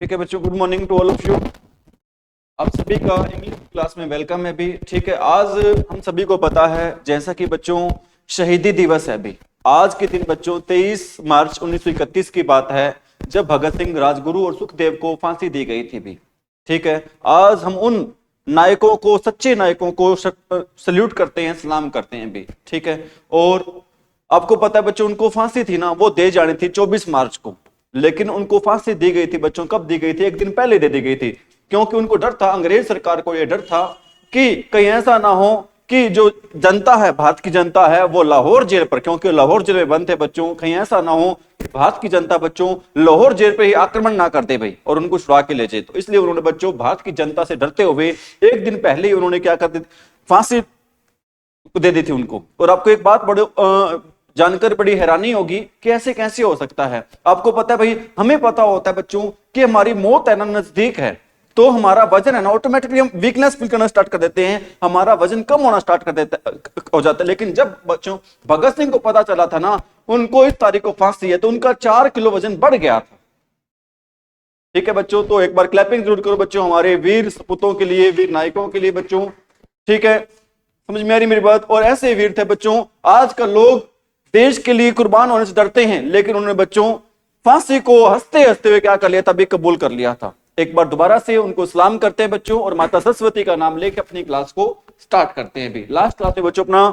ठीक है बच्चों, good morning to all of you. आप सभी का इंग्लिश क्लास में वेलकम है भी। ठीक है, आज हम सभी को पता है जैसा कि बच्चों शहीदी दिवस है अभी आज के दिन बच्चों 23 मार्च 1931 की बात है जब भगत सिंह, राजगुरु और सुखदेव को फांसी दी गई थी भी। ठीक है, आज हम उन नायकों को, सच्चे नायकों को सल्यूट करते हैं, सलाम करते हैं भी। ठीक है, और आपको पता है बच्चों उनको फांसी थी ना, वो दे जानी थी 24 मार्च को, लेकिन उनको फांसी दी गई थी बच्चों। कब दी गई थी? एक दिन पहले दे दी गई थी, क्योंकि उनको डर था, अंग्रेज सरकार को यह डर था कि कहीं ऐसा ना हो कि जो जनता है, भारत की जनता है, वो लाहौर जेल पर, क्योंकि लाहौर जेल में बंद थे बच्चों, कहीं ऐसा ना हो कि भारत की जनता बच्चों लाहौर जेल पे ही आक्रमण ना कर दे भाई और उनको छुड़ा के ले जाए। तो इसलिए उन्होंने बच्चों भारत की जनता से डरते हुए एक दिन पहले ही उन्होंने क्या कर दी, फांसी दे दी थी उनको। और आपको एक बात बड़ी जानकर बड़ी हैरानी होगी कि ऐसे कैसे हो सकता है। आपको पता है भाई, हमें पता होता है बच्चों कि हमारी मौत है ना नजदीक है, तो हमारा वजन है ना ऑटोमेटिकली हम वीकनेस फील करना स्टार्ट कर देते हैं, हमारा वजन कम होना स्टार्ट कर देता हो जाता है। लेकिन जब बच्चों भगत सिंह को पता चला था ना उनको इस तारीख को फांसी है, तो उनका 4 किलो वजन बढ़ गया था। ठीक है बच्चों, तो एक बार क्लैपिंग जरूर करो बच्चों हमारे वीर सपूतों के लिए, वीर नायकों के लिए बच्चों। ठीक है, समझ में आ रही मेरी बात? और ऐसे वीर थे बच्चों, आजकल लोग देश के लिए कुर्बान होने से डरते हैं, लेकिन उन्होंने बच्चों फांसी को हंसते हंसते हुए क्या कर लिया था, भी कबूल कर लिया था। एक बार दोबारा से उनको सलाम करते हैं बच्चों और माता सरस्वती का नाम लेकर अपनी क्लास को स्टार्ट करते हैं भी। लास्ट क्लास में बच्चों अपना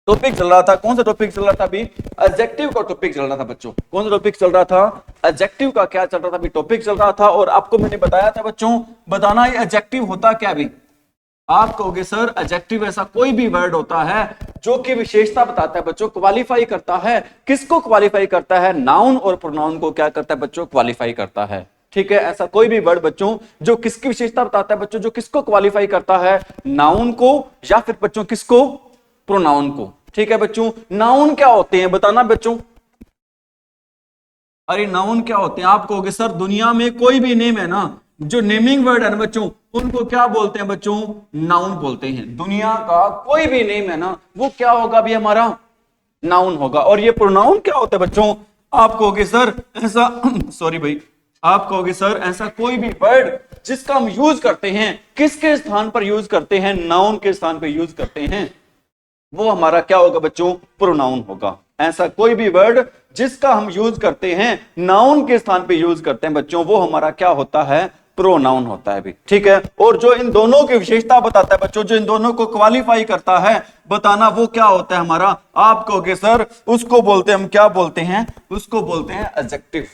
टॉपिक चल रहा था, कौन सा टॉपिक चल रहा था अभी? एडजेक्टिव का टॉपिक चल रहा था बच्चों। कौन सा टॉपिक चल रहा था? एडजेक्टिव का क्या चल रहा था अभी? टॉपिक चल रहा था। और आपको मैंने बताया था बच्चों, बताना ये एडजेक्टिव होता क्या भी। आप कहोगे सर एडजेक्टिव ऐसा कोई भी वर्ड होता है जो कि विशेषता बताता है बच्चों, क्वालिफाई करता है। किसको क्वालिफाई करता है? नाउन और प्रोनाउन को क्या करता है बच्चों? क्वालिफाई करता है। ठीक है, ऐसा कोई भी वर्ड बच्चों जो किसकी विशेषता बताता है बच्चों, जो किसको क्वालिफाई करता है? नाउन को या फिर बच्चों किसको? प्रोनाउन को। ठीक है बच्चों, नाउन क्या होते हैं बताना बच्चों। अरे नाउन क्या होते हैं? आप कहोगे सर दुनिया में कोई भी नेम है ना, जो नेमिंग वर्ड है ना बच्चों, उनको क्या बोलते हैं बच्चों? नाउन बोलते हैं। दुनिया का कोई भी नेम है ना, वो क्या होगा भी? हमारा नाउन होगा। और ये प्रोनाउन क्या होता है बच्चों? आप कहोगे सर ऐसा सॉरी भाई, आप कहोगे सर ऐसा कोई भी वर्ड जिसका हम यूज करते हैं, किसके स्थान पर यूज करते हैं? नाउन के स्थान पर यूज करते हैं, वो हमारा क्या होगा बच्चों? प्रोनाउन होगा। ऐसा कोई भी वर्ड जिसका हम यूज करते हैं, नाउन के स्थान पे यूज करते हैं बच्चों, वो हमारा क्या होता है? प्रोनाउन होता है भी। ठीक है, और जो इन दोनों की विशेषता बताता है बच्चों, जो इन दोनों को क्वालिफाई करता है, बताना वो क्या होता है हमारा? आप कहोगे सर उसको बोलते हैं, हम क्या बोलते हैं? उसको बोलते हैं एडजेक्टिव।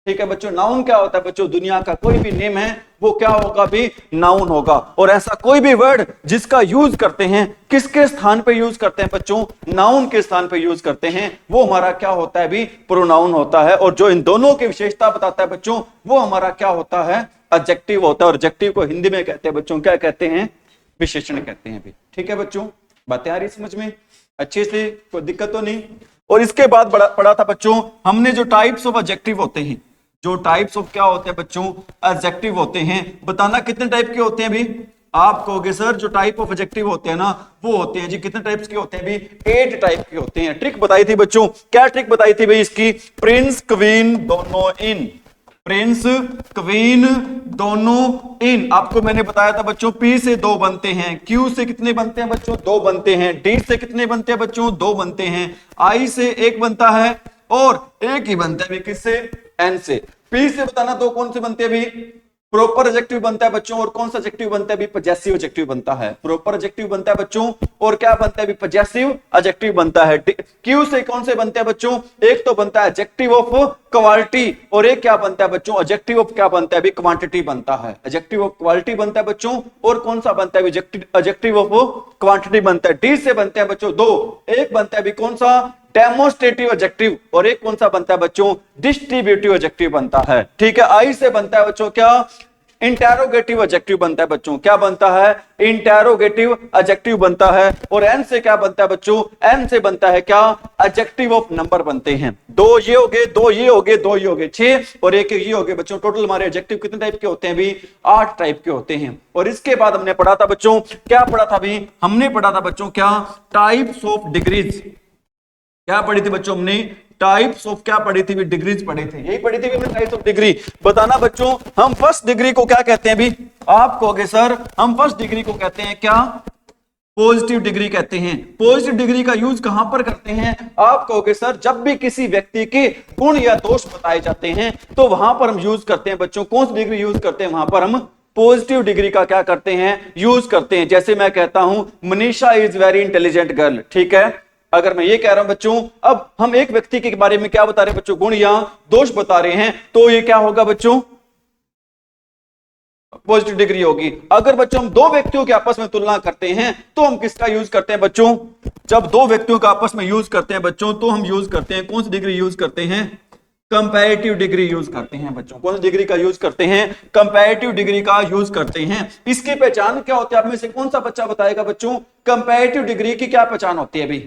ठीक है बच्चों, नाउन क्या होता है बच्चों? दुनिया का कोई भी नेम है वो क्या होगा भी? नाउन होगा। और ऐसा कोई भी वर्ड जिसका यूज करते हैं, किसके स्थान पे यूज करते हैं बच्चों? नाउन के स्थान पे यूज करते हैं, वो हमारा क्या होता है भी? प्रोनाउन होता है। और जो इन दोनों की विशेषता बताता है बच्चों, वो हमारा क्या होता है? एडजेक्टिव होता है। और एडजेक्टिव को हिंदी में कहते हैं बच्चों, क्या कहते हैं? विशेषण कहते हैं भी। ठीक है बच्चों, बातें आ रही समझ में अच्छे से? कोई दिक्कत तो नहीं? और इसके बाद पढ़ा था बच्चों हमने जो टाइप्स ऑफ एडजेक्टिव होते हैं, जो टाइप्स ऑफ क्या होते हैं बच्चों? एडजेक्टिव होते हैं। बताना कितने टाइप के होते हैं भी? आप कहोगे सर जो टाइप ऑफ एडजेक्टिव होते हैं ना, वो होते हैं जी कितने टाइप्स के होते हैं भी? 8 टाइप के होते हैं। ट्रिक बताई थी बच्चों, क्या ट्रिक बताई थी भाई इसकी? प्रिंस क्वीन दोनों इन, प्रिंस क्वीन दोनों इन। आपको मैंने बताया था बच्चों पी से 2 बनते हैं, क्यू से कितने बनते हैं बच्चों? 2 बनते हैं, डी से कितने बनते हैं बच्चों? 2 बनते हैं, आई से 1 बनता है और एक ही बनता है भी किससे? एन से। पी से बताना 2 कौन से बनते हैं भी? प्रॉपर एडजेक्टिव बनता है बच्चों। और कौन सा एडजेक्टिव बनता है भी? पजेसिव एडजेक्टिव बनता है। प्रॉपर एडजेक्टिव बनता है बच्चों, और क्या बनता है भी? पजेसिव एडजेक्टिव बनता है। क्यू से कौन से बनते हैं बच्चों? एक तो बनता है एडजेक्टिव ऑफ क्वालिटी, और एक क्या बनता है बच्चों? एडजेक्टिव ऑफ क्या बनता है भी? क्वांटिटी बनता है। एडजेक्टिव ऑफ क्वालिटी बनता है बच्चों, और कौन सा बनता है? एडजेक्टिव ऑफ क्वांटिटी बनता है। डी से बनते हैं बच्चों 2, एक बनता है भी कौन सा? डेमोन्स्ट्रेटिव एडजेक्टिव, और एक कौन सा बनता है बच्चों? डिस्ट्रीब्यूटिव एडजेक्टिव बनता है। ठीक है, आई से बनता है बच्चों क्या? इंटेरोगेटिव एडजेक्टिव बनता है बच्चों। क्या बनता है? इंटेरोगेटिव एडजेक्टिव बनता है। और एन से क्या बनता है बच्चों? एन से बनता है क्या? एडजेक्टिव ऑफ नंबर बनते हैं। 2 ये हो गए, 2 ये हो गए, 2 ये हो गए, 6 और 1 ये हो गए बच्चों। टोटल हमारे एडजेक्टिव कितने टाइप के होते हैं भी? 8 टाइप के होते हैं। और इसके बाद हमने पढ़ा था बच्चों, क्या पढ़ा था भी? हमने पढ़ा था बच्चों क्या? Types of degrees. क्या पढ़ी थी बच्चों हमने? टाइप्स ऑफ क्या पढ़ी थी भी, डिग्रीज पढ़ी थी, यही पढ़ी थी भी हमने, टाइप्स ऑफ डिग्री। बताना बच्चों हम फर्स्ट डिग्री को क्या कहते हैं भी, आप कहोगे सर हम फर्स्ट डिग्री को कहते हैं क्या, पॉजिटिव डिग्री कहते हैं। पॉजिटिव डिग्री का यूज कहां पर करते हैं, आप कहोगे सर जब भी किसी व्यक्ति के गुण या दोष बताए जाते हैं तो वहां पर हम यूज करते हैं बच्चों, कौन सी डिग्री यूज करते हैं, वहां पर हम पॉजिटिव डिग्री का क्या करते हैं, यूज करते हैं। जैसे मैं कहता हूं Manisha is very intelligent girl, ठीक है, अगर मैं ये कह रहा हूं बच्चों, अब हम एक व्यक्ति के बारे में क्या बता रहे हैं बच्चों, गुण या दोष बता रहे हैं, तो ये क्या होगा बच्चों, पॉजिटिव डिग्री होगी। अगर बच्चों हम दो व्यक्तियों के आपस में तुलना करते हैं तो हम किसका यूज करते हैं बच्चों, जब दो व्यक्तियों का आपस में यूज करते हैं बच्चों तो हम यूज करते हैं कौन सी डिग्री यूज करते हैं, कंपैरेटिव डिग्री यूज करते हैं बच्चों। कौन सी डिग्री का यूज करते हैं, कंपैरेटिव डिग्री का यूज करते हैं। इसकी पहचान क्या होती है, आप में से कौन सा बच्चा बताएगा बच्चों, कंपैरेटिव डिग्री की क्या पहचान होती है अभी,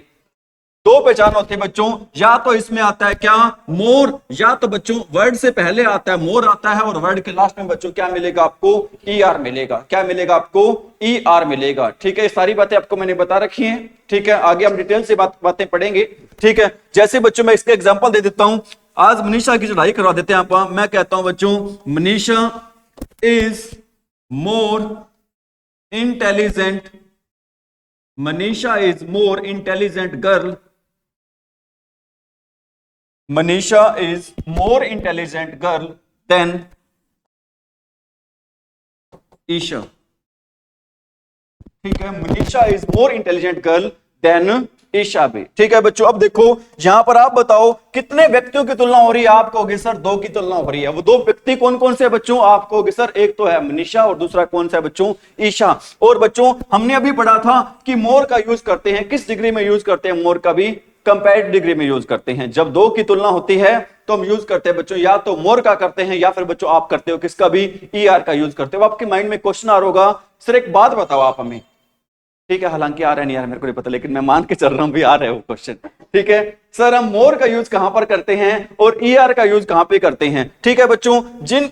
दो पहचान होती है बच्चों, या तो इसमें आता है क्या मोर, या तो बच्चों वर्ड से पहले आता है मोर आता है और वर्ड के लास्ट में बच्चों क्या मिलेगा आपको, ई आर मिलेगा, क्या मिलेगा आपको, ई आर मिलेगा, ठीक है। ये सारी बातें आपको मैंने बता रखी हैं, ठीक है, आगे हम डिटेल से बातें पढ़ेंगे, ठीक है। जैसे बच्चों मैं इसका एग्जांपल दे देता हूं, आज मनीषा की चढ़ाई करवा देते हैं आप, मैं कहता हूं बच्चों Manisha is more intelligent, Manisha is more intelligent girl, Manisha is more intelligent girl than Isha, ठीक है, Manisha is more intelligent girl than Isha भी, ठीक है बच्चों। अब देखो यहां पर आप बताओ कितने व्यक्तियों की तुलना हो रही है, आप कहोगे सर दो की तुलना हो रही है। वो दो व्यक्ति कौन कौन से बच्चों, आप कहोगे सर एक तो है मनीषा और दूसरा कौन सा है बच्चों, ईशा। और बच्चों हमने अभी पढ़ा था कि मोर का यूज करते हैं, किस डिग्री में यूज करते हैं मोर का भी, कंपैरेटिव डिग्री में यूज करते हैं। जब दो की तुलना होती है तो हम यूज करते हैं बच्चों या तो मोर का करते हैं या फिर बच्चों आप करते हो किसका भी, ई आर का यूज करते हो। आपके माइंड में क्वेश्चन आ रहा होगा सर एक बात बताओ आप हमें, ठीक है, हालांकि आ रहा है नहीं आ रहा मेरे को नहीं पता, लेकिन मैं मान के चल रहा हूं भी आ रहा है वो क्वेश्चन, ठीक है सर हम मोर का यूज कहां पर करते हैं और ई आर का यूज कहां पे करते हैं, ठीक है बच्चों।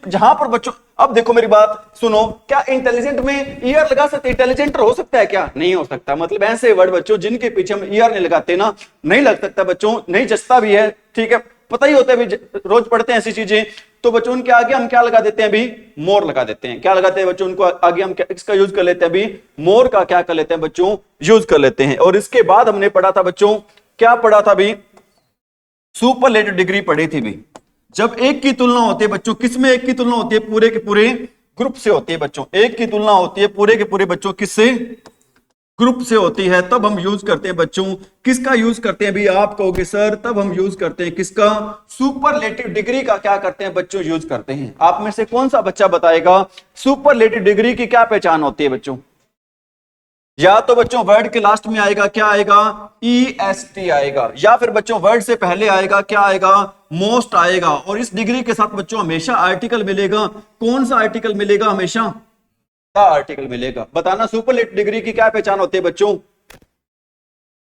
जहां पर बच्चों, अब देखो मेरी बात सुनो, क्या इंटेलिजेंट में ई आर लगा सकते, इंटेलिजेंट हो सकता है क्या, नहीं हो सकता, मतलब ऐसे वर्ड बच्चों जिनके पीछे हम ई आर नहीं लगाते ना, नहीं लग सकता बच्चों, नहीं जचता भी है, ठीक है, पता ही होता है भी, रोज पढ़ते हैं ऐसी चीजें, तो बच्चों उनके आगे हम क्या लगा देते हैं अभी, मोर लगा देते हैं। क्या लगाते हैं बच्चों, उनको आगे हम इसका यूज कर लेते हैं अभी, मोर का क्या कर लेते हैं बच्चों, यूज कर लेते हैं। और इसके बाद हमने पढ़ा था बच्चों, क्या पढ़ा था अभी, सुपरलेटिव डिग्री पढ़ी थी भी। जब एक की तुलना होती है बच्चों, किसमें एक की तुलना होती है, पूरे के पूरे ग्रुप से होती है बच्चों, एक की तुलना होती है पूरे के पूरे बच्चों किससे, ग्रुप से होती है, तब हम यूज करते हैं बच्चों, किसका यूज करते हैं भी, आप कहोगे सर तब हम यूज करते हैं किसका, सुपरलेटिव डिग्री का क्या करते हैं बच्चों, यूज करते हैं। आप में से कौन सा बच्चा बताएगा सुपरलेटिव डिग्री की क्या पहचान होती है बच्चों, या तो बच्चों वर्ड के लास्ट में आएगा क्या आएगा, EST आएगा, या फिर बच्चों वर्ड से पहले आएगा क्या आएगा, मोस्ट आएगा। और इस डिग्री के साथ बच्चों हमेशा आर्टिकल मिलेगा, कौन सा आर्टिकल मिलेगा, हमेशा आर्टिकल मिलेगा। बताना सुपरलेटिव डिग्री की क्या पहचान होती है बच्चों,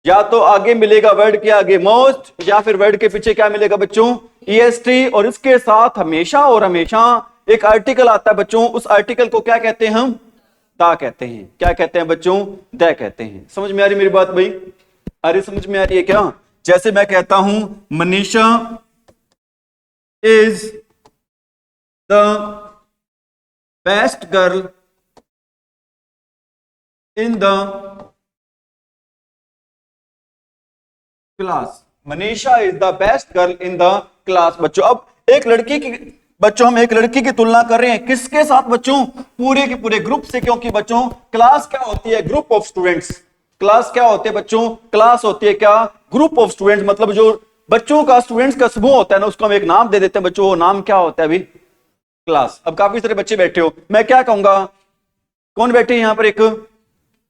या तो आगे मिलेगा वर्ड के आगे मोस्ट, या फिर वर्ड के पीछे क्या मिलेगा बच्चों, EST, और इसके साथ हमेशा और हमेशा एक आर्टिकल आता है बच्चों, उस आर्टिकल को क्या कहते हैं हम, दा कहते हैं। क्या कहते हैं बच्चों, द कहते हैं। समझ में आ रही मेरी बात भाई, अरे समझ में आ रही है क्या। जैसे मैं कहता हूं Manisha is the best girl in the class, Manisha is the best girl in the class. बच्चों अब एक लड़की की, बच्चों हम एक लड़की की तुलना कर रहे हैं किसके साथ बच्चों, पूरे के पूरे ग्रुप से, क्योंकि बच्चों क्लास क्या होती है, ग्रुप ऑफ स्टूडेंट्स। क्लास क्या होती है बच्चों, क्लास होती है क्या, ग्रुप ऑफ स्टूडेंट्स, मतलब जो बच्चों का, स्टूडेंट्स का समूह होता है ना, उसको हम एक नाम दे देते हैं बच्चों, वो नाम क्या होता है अभी, क्लास। अब काफी सारे बच्चे बैठे हो, मैं क्या कहूंगा, कौन बैठे हैं यहां पर, एक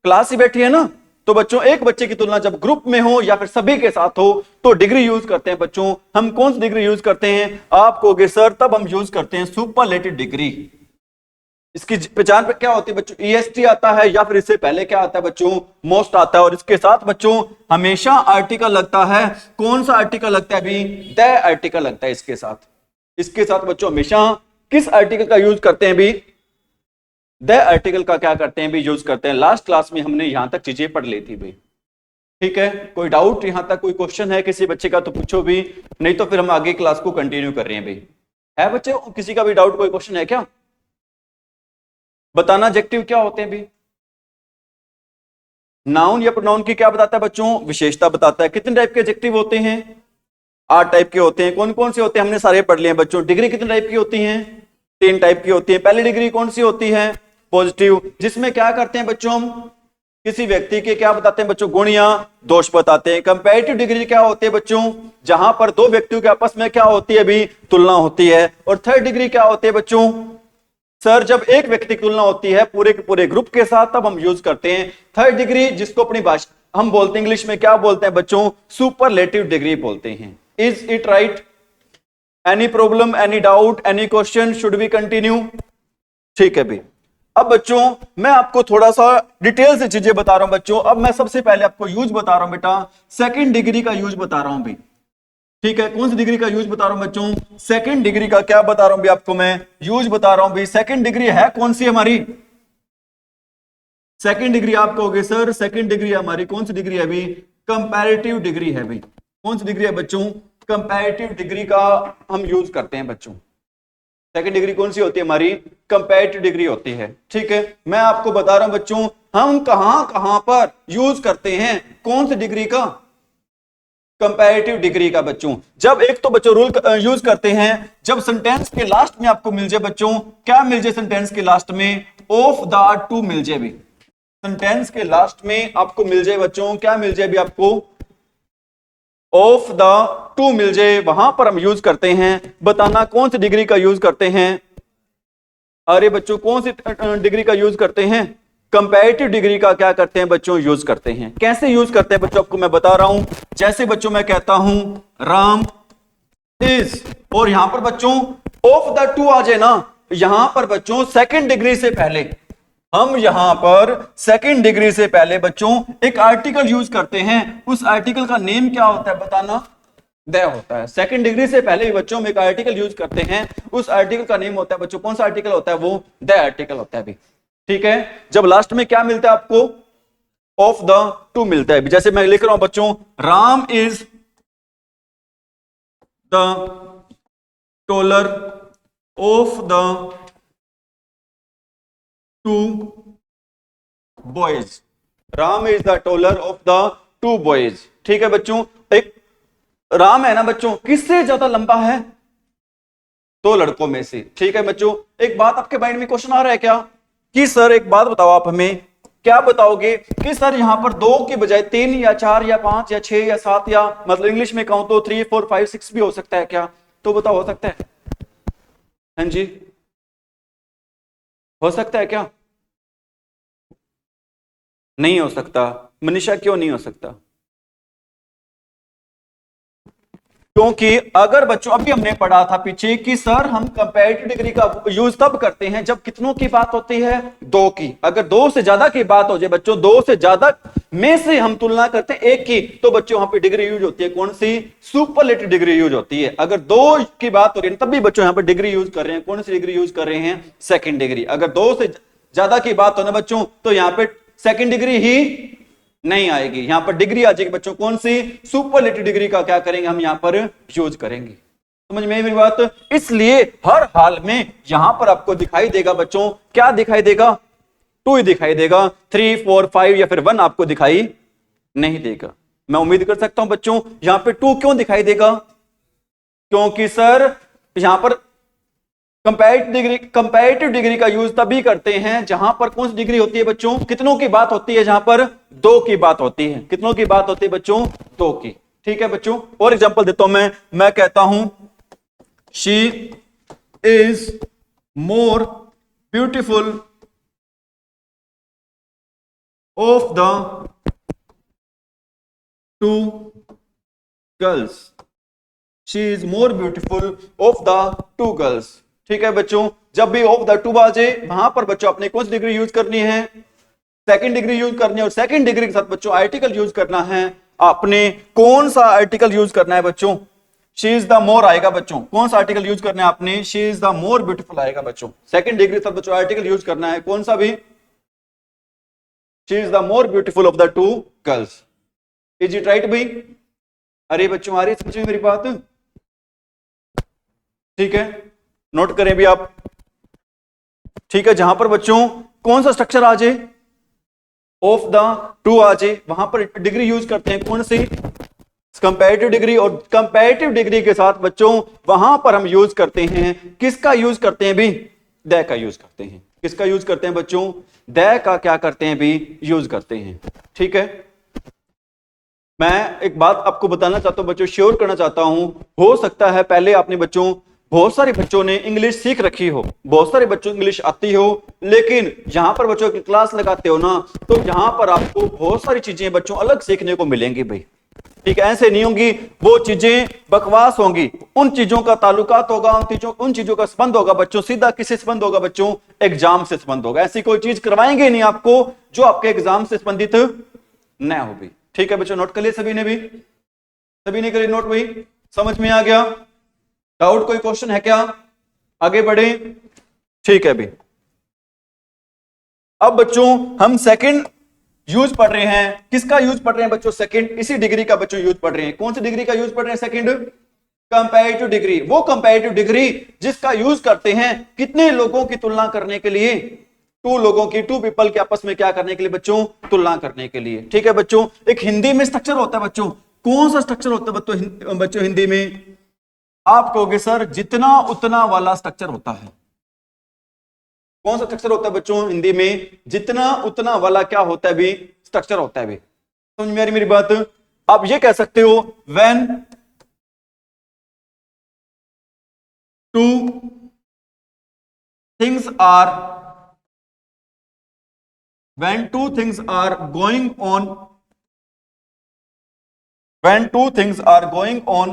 क्लास ही बैठी है ना, तो बच्चों एक बच्चे की तुलना जब ग्रुप में हो या फिर सभी के साथ हो तो डिग्री यूज करते हैं बच्चों। हम कौन सी डिग्री यूज करते हैं, आप कहोगे सर तब हम यूज करते हैं सुपरलेटिव डिग्री। इसकी पहचान पे क्या होती है बच्चों, EST आता है, या फिर इससे पहले क्या आता है बच्चों, मोस्ट आता है, और इसके साथ बच्चों हमेशा आर्टिकल लगता है। कौन सा आर्टिकल लगता है अभी, द आर्टिकल लगता है इसके साथ। इसके साथ बच्चों हमेशा किस आर्टिकल का यूज करते हैं भी, द आर्टिकल का क्या करते हैं भी, यूज करते हैं। लास्ट क्लास में हमने यहां तक चीजें पढ़ ली थी भाई, ठीक है, कोई डाउट यहां तक, कोई क्वेश्चन है किसी बच्चे का तो पूछो भी, नहीं तो फिर हम आगे क्लास को कंटिन्यू कर रहे हैं भाई। है बच्चे किसी का भी डाउट, कोई क्वेश्चन है क्या? बताना एडजेक्टिव क्या होते हैं भाई। नाउन या प्रोनाउन की क्या बताता है बच्चों? विशेषता बताता है। कितने टाइप के एडजेक्टिव होते हैं? 8 टाइप के होते हैं। कौन कौन से होते हैं हमने सारे पढ़ लिए हैं बच्चों। डिग्री कितने टाइप की होती हैं? 3 टाइप की होती है। पहली डिग्री कौन सी होती है? पॉजिटिव, जिसमें क्या करते हैं बच्चों हम किसी व्यक्ति के क्या बताते हैं बच्चों? गुण या दोष बताते हैं। कंपैरेटिव डिग्री क्या होती है बच्चों? जहां पर दो व्यक्तियों के आपस में क्या होती है अभी? तुलना होती है। और थर्ड डिग्री क्या होती है बच्चों? सर जब एक व्यक्ति की तुलना होती है पूरे के पूरे ग्रुप के साथ तब हम यूज करते हैं थर्ड डिग्री, जिसको अपनी भाषा हम बोलते हैं इंग्लिश में क्या बोलते हैं बच्चों? सुपरलेटिव डिग्री बोलते हैं। Is it right? Any problem, any doubt, any question? Should we continue? ठीक है भाई। अब बच्चों मैं आपको थोड़ा सा डिटेल से चीजें बता रहा हूं बच्चों। अब मैं सबसे पहले आपको यूज बता रहा हूं बेटा, सेकंड डिग्री का यूज बता रहा हूं भाई। ठीक है, कौन सी डिग्री का यूज बता रहा हूं बच्चों? सेकंड डिग्री का क्या बता रहा हूं भाई आपको मैं? यूज बता रहा हूं भाई। सेकंड डिग्री है कौन सी हमारी? सेकंड डिग्री आप कहोगे सर सेकंड डिग्री हमारी कौन सी डिग्री है अभी? कंपैरेटिव डिग्री है भाई। कौन सी डिग्री है बच्चों? कंपैरेटिव डिग्री का हम यूज करते हैं बच्चों। सेकंड डिग्री कौन सी होती है हमारी? कंपैरेटिव डिग्री होती है। ठीक है, मैं आपको बता रहा हूं बच्चों हम कहां कहां पर यूज करते हैं कौन सी डिग्री का? कंपैरेटिव डिग्री का बच्चों। जब एक तो बच्चों रूल यूज करते हैं जब सेंटेंस के लास्ट में आपको मिल जाए बच्चों, क्या मिल जाए सेंटेंस के लास्ट में? ऑफ द टू मिल जाए भी। सेंटेंस के लास्ट में आपको मिल जाए बच्चों, क्या मिल जाए भी आपको? ऑफ द टू मिल जाए, वहां पर हम यूज करते हैं। बताना कौन सी डिग्री का यूज करते हैं? अरे बच्चों कौन सी डिग्री का यूज करते हैं? कंपैरेटिव डिग्री का क्या करते हैं बच्चों? यूज करते हैं। कैसे यूज करते हैं बच्चों आपको मैं बता रहा हूं। जैसे बच्चों मैं कहता हूं राम इज, और यहां पर बच्चों ऑफ द टू आ जाए ना, यहां पर बच्चों सेकंड डिग्री से पहले हम यहां पर सेकंड डिग्री से पहले बच्चों एक आर्टिकल यूज करते हैं। उस आर्टिकल का नेम क्या होता है बताना? द होता है। सेकंड डिग्री से पहले भी बच्चों में एक आर्टिकल यूज करते हैं, उस आर्टिकल का नेम होता है बच्चों, कौन सा आर्टिकल होता है? वो द आर्टिकल होता है भी। ठीक है, जब लास्ट में क्या मिलता है आपको? ऑफ द टू मिलता है। जैसे मैं लिख रहा हूं बच्चों Ram is the taller of the two boys. Ram is the taller of the two boys. ठीक है बच्चों, एक राम है ना बच्चों, किससे ज्यादा लंबा है? दो लड़कों में से। ठीक है बच्चों, एक बात आपके माइंड में क्वेश्चन आ रहा है क्या कि सर एक बात बताओ, आप हमें क्या बताओगे कि सर यहां पर 2 की बजाय 3 या 4 या 5 या 6 या 7 या मतलब इंग्लिश में कहूं तो 3 4 5 6 भी हो सकता है क्या? तो बताओ हो सकता है? हाँ जी, हो सकता है क्या? नहीं हो सकता। मनीषा क्यों नहीं हो सकता? क्योंकि अगर बच्चों अभी हमने पढ़ा था पीछे कि सर हम कंपैरेटिव डिग्री का यूज तब करते हैं जब कितनों की बात होती है? 2 की। अगर 2 से ज्यादा की बात हो जाए बच्चों, 2 से ज्यादा में से हम तुलना करते हैं 1 की, तो बच्चों वहां पे डिग्री यूज होती है कौन सी? सुपरलेटिव डिग्री यूज होती है। अगर 2 की बात हो रही है तब भी बच्चों यहां पर डिग्री यूज कर रहे हैं, कौन सी डिग्री यूज कर रहे हैं? Second degree. अगर 2 से ज्यादा की बात हो ना बच्चों तो यहां पर सेकेंड डिग्री ही नहीं आएगी, यहां पर डिग्री आ जाएगी बच्चों, कौन सी? सुपरलेटिव डिग्री का क्या करेंगे हम यहां पर यूज करेंगे। समझ में मेरी बात? इसलिए हर हाल में यहां पर आपको दिखाई देगा बच्चों, क्या दिखाई देगा? 2 ही दिखाई देगा, 3 4 5 या फिर 1 आपको दिखाई नहीं देगा। मैं उम्मीद कर सकता हूं बच्चों यहां पर 2 क्यों दिखाई देगा? क्योंकि सर यहां पर कंपैरेटिव डिग्री का यूज तभी करते हैं जहां पर कौन सी डिग्री होती है बच्चों? कितनों की बात होती है? जहां पर 2 की बात होती है। कितनों की बात होती है बच्चों? 2 की। ठीक है बच्चों, और एग्जांपल देता हूं मैं कहता हूं she is more beautiful of the to girls. She is more beautiful of the to girls. ठीक है बच्चों, जब भी ऑफ द टू बाजे वहां पर बच्चों अपने कौन सी डिग्री यूज करनी है? सेकंड डिग्री यूज करनी है। और सेकंड डिग्री के साथ बच्चों आर्टिकल यूज करना है। आपने कौन सा आर्टिकल यूज करना है बच्चों? शी इज द मोर आएगा बच्चों। कौन सा आर्टिकल यूज करना है आपने? She is the more beautiful आएगा बच्चों। सेकंड डिग्री के साथ बच्चों आर्टिकल यूज करना है कौन सा भी? She is the more beautiful of the to girls. Is it right भाई? अरे बच्चों आ रही है समझ में मेरी बात? ठीक है, नोट करें भी आप। ठीक है, जहां पर बच्चों कौन सा स्ट्रक्चर आ जाए, ऑफ द टू आ जाए, वहां पर डिग्री यूज करते हैं कौन सी? Comparative degree. और कंपैरेटिव डिग्री के साथ बच्चों वहां पर हम यूज करते हैं, किसका यूज करते हैं भी? द का यूज करते हैं। किसका यूज करते हैं बच्चों? द का क्या करते हैं भी? यूज करते हैं। ठीक है, मैं एक बात आपको बताना चाहता हूं बच्चों, श्योर करना चाहता हूं, हो सकता है पहले आपने बच्चों, बहुत सारे बच्चों ने इंग्लिश सीख रखी हो, बहुत सारे बच्चों इंग्लिश आती हो, लेकिन जहां पर बच्चों की क्लास लगाते हो ना, तो यहां पर आपको बहुत सारी चीजें बच्चों अलग सीखने को मिलेंगी भाई। ठीक है, ऐसे नहीं होंगी वो चीजें बकवास होंगी, उन चीजों का ताल्लुकात होगा, उन चीजों का संबंध होगा बच्चों, सीधा किससे संबंध होगा बच्चों? एग्जाम से संबंध होगा। ऐसी कोई चीज करवाएंगे नहीं आपको जो आपके एग्जाम से संबंधित न हो भी। ठीक है बच्चों, नोट कर लिए सभी ने भी? सभी ने करिए नोट भाई? समझ में आ गया? डाउट कोई क्वेश्चन है क्या? आगे बढ़े। ठीक है भी, अब बच्चों हम सेकंड यूज पढ़ रहे हैं। किसका यूज पढ़ रहे हैं बच्चों? सेकंड, इसी डिग्री का बच्चों यूज पढ़ रहे हैं। कौन सी डिग्री का यूज पढ़ रहे हैं? Second comparative degree. वो कंपैरेटिव डिग्री जिसका यूज करते हैं कितने लोगों की तुलना करने के लिए? टू लोगों की, टू पीपल के आपस में क्या करने के लिए बच्चों? तुलना करने के लिए। ठीक है बच्चों, एक हिंदी में स्ट्रक्चर होता है बच्चों, कौन सा स्ट्रक्चर होता है बच्चों हिंदी में? आप कहोगे सर जितना उतना वाला स्ट्रक्चर होता है। कौन सा स्ट्रक्चर होता है बच्चों हिंदी में? जितना उतना वाला क्या होता है भी? स्ट्रक्चर होता है भी। समझ में आ रही मेरी बात? आप ये कह सकते हो when two things are when two things are going on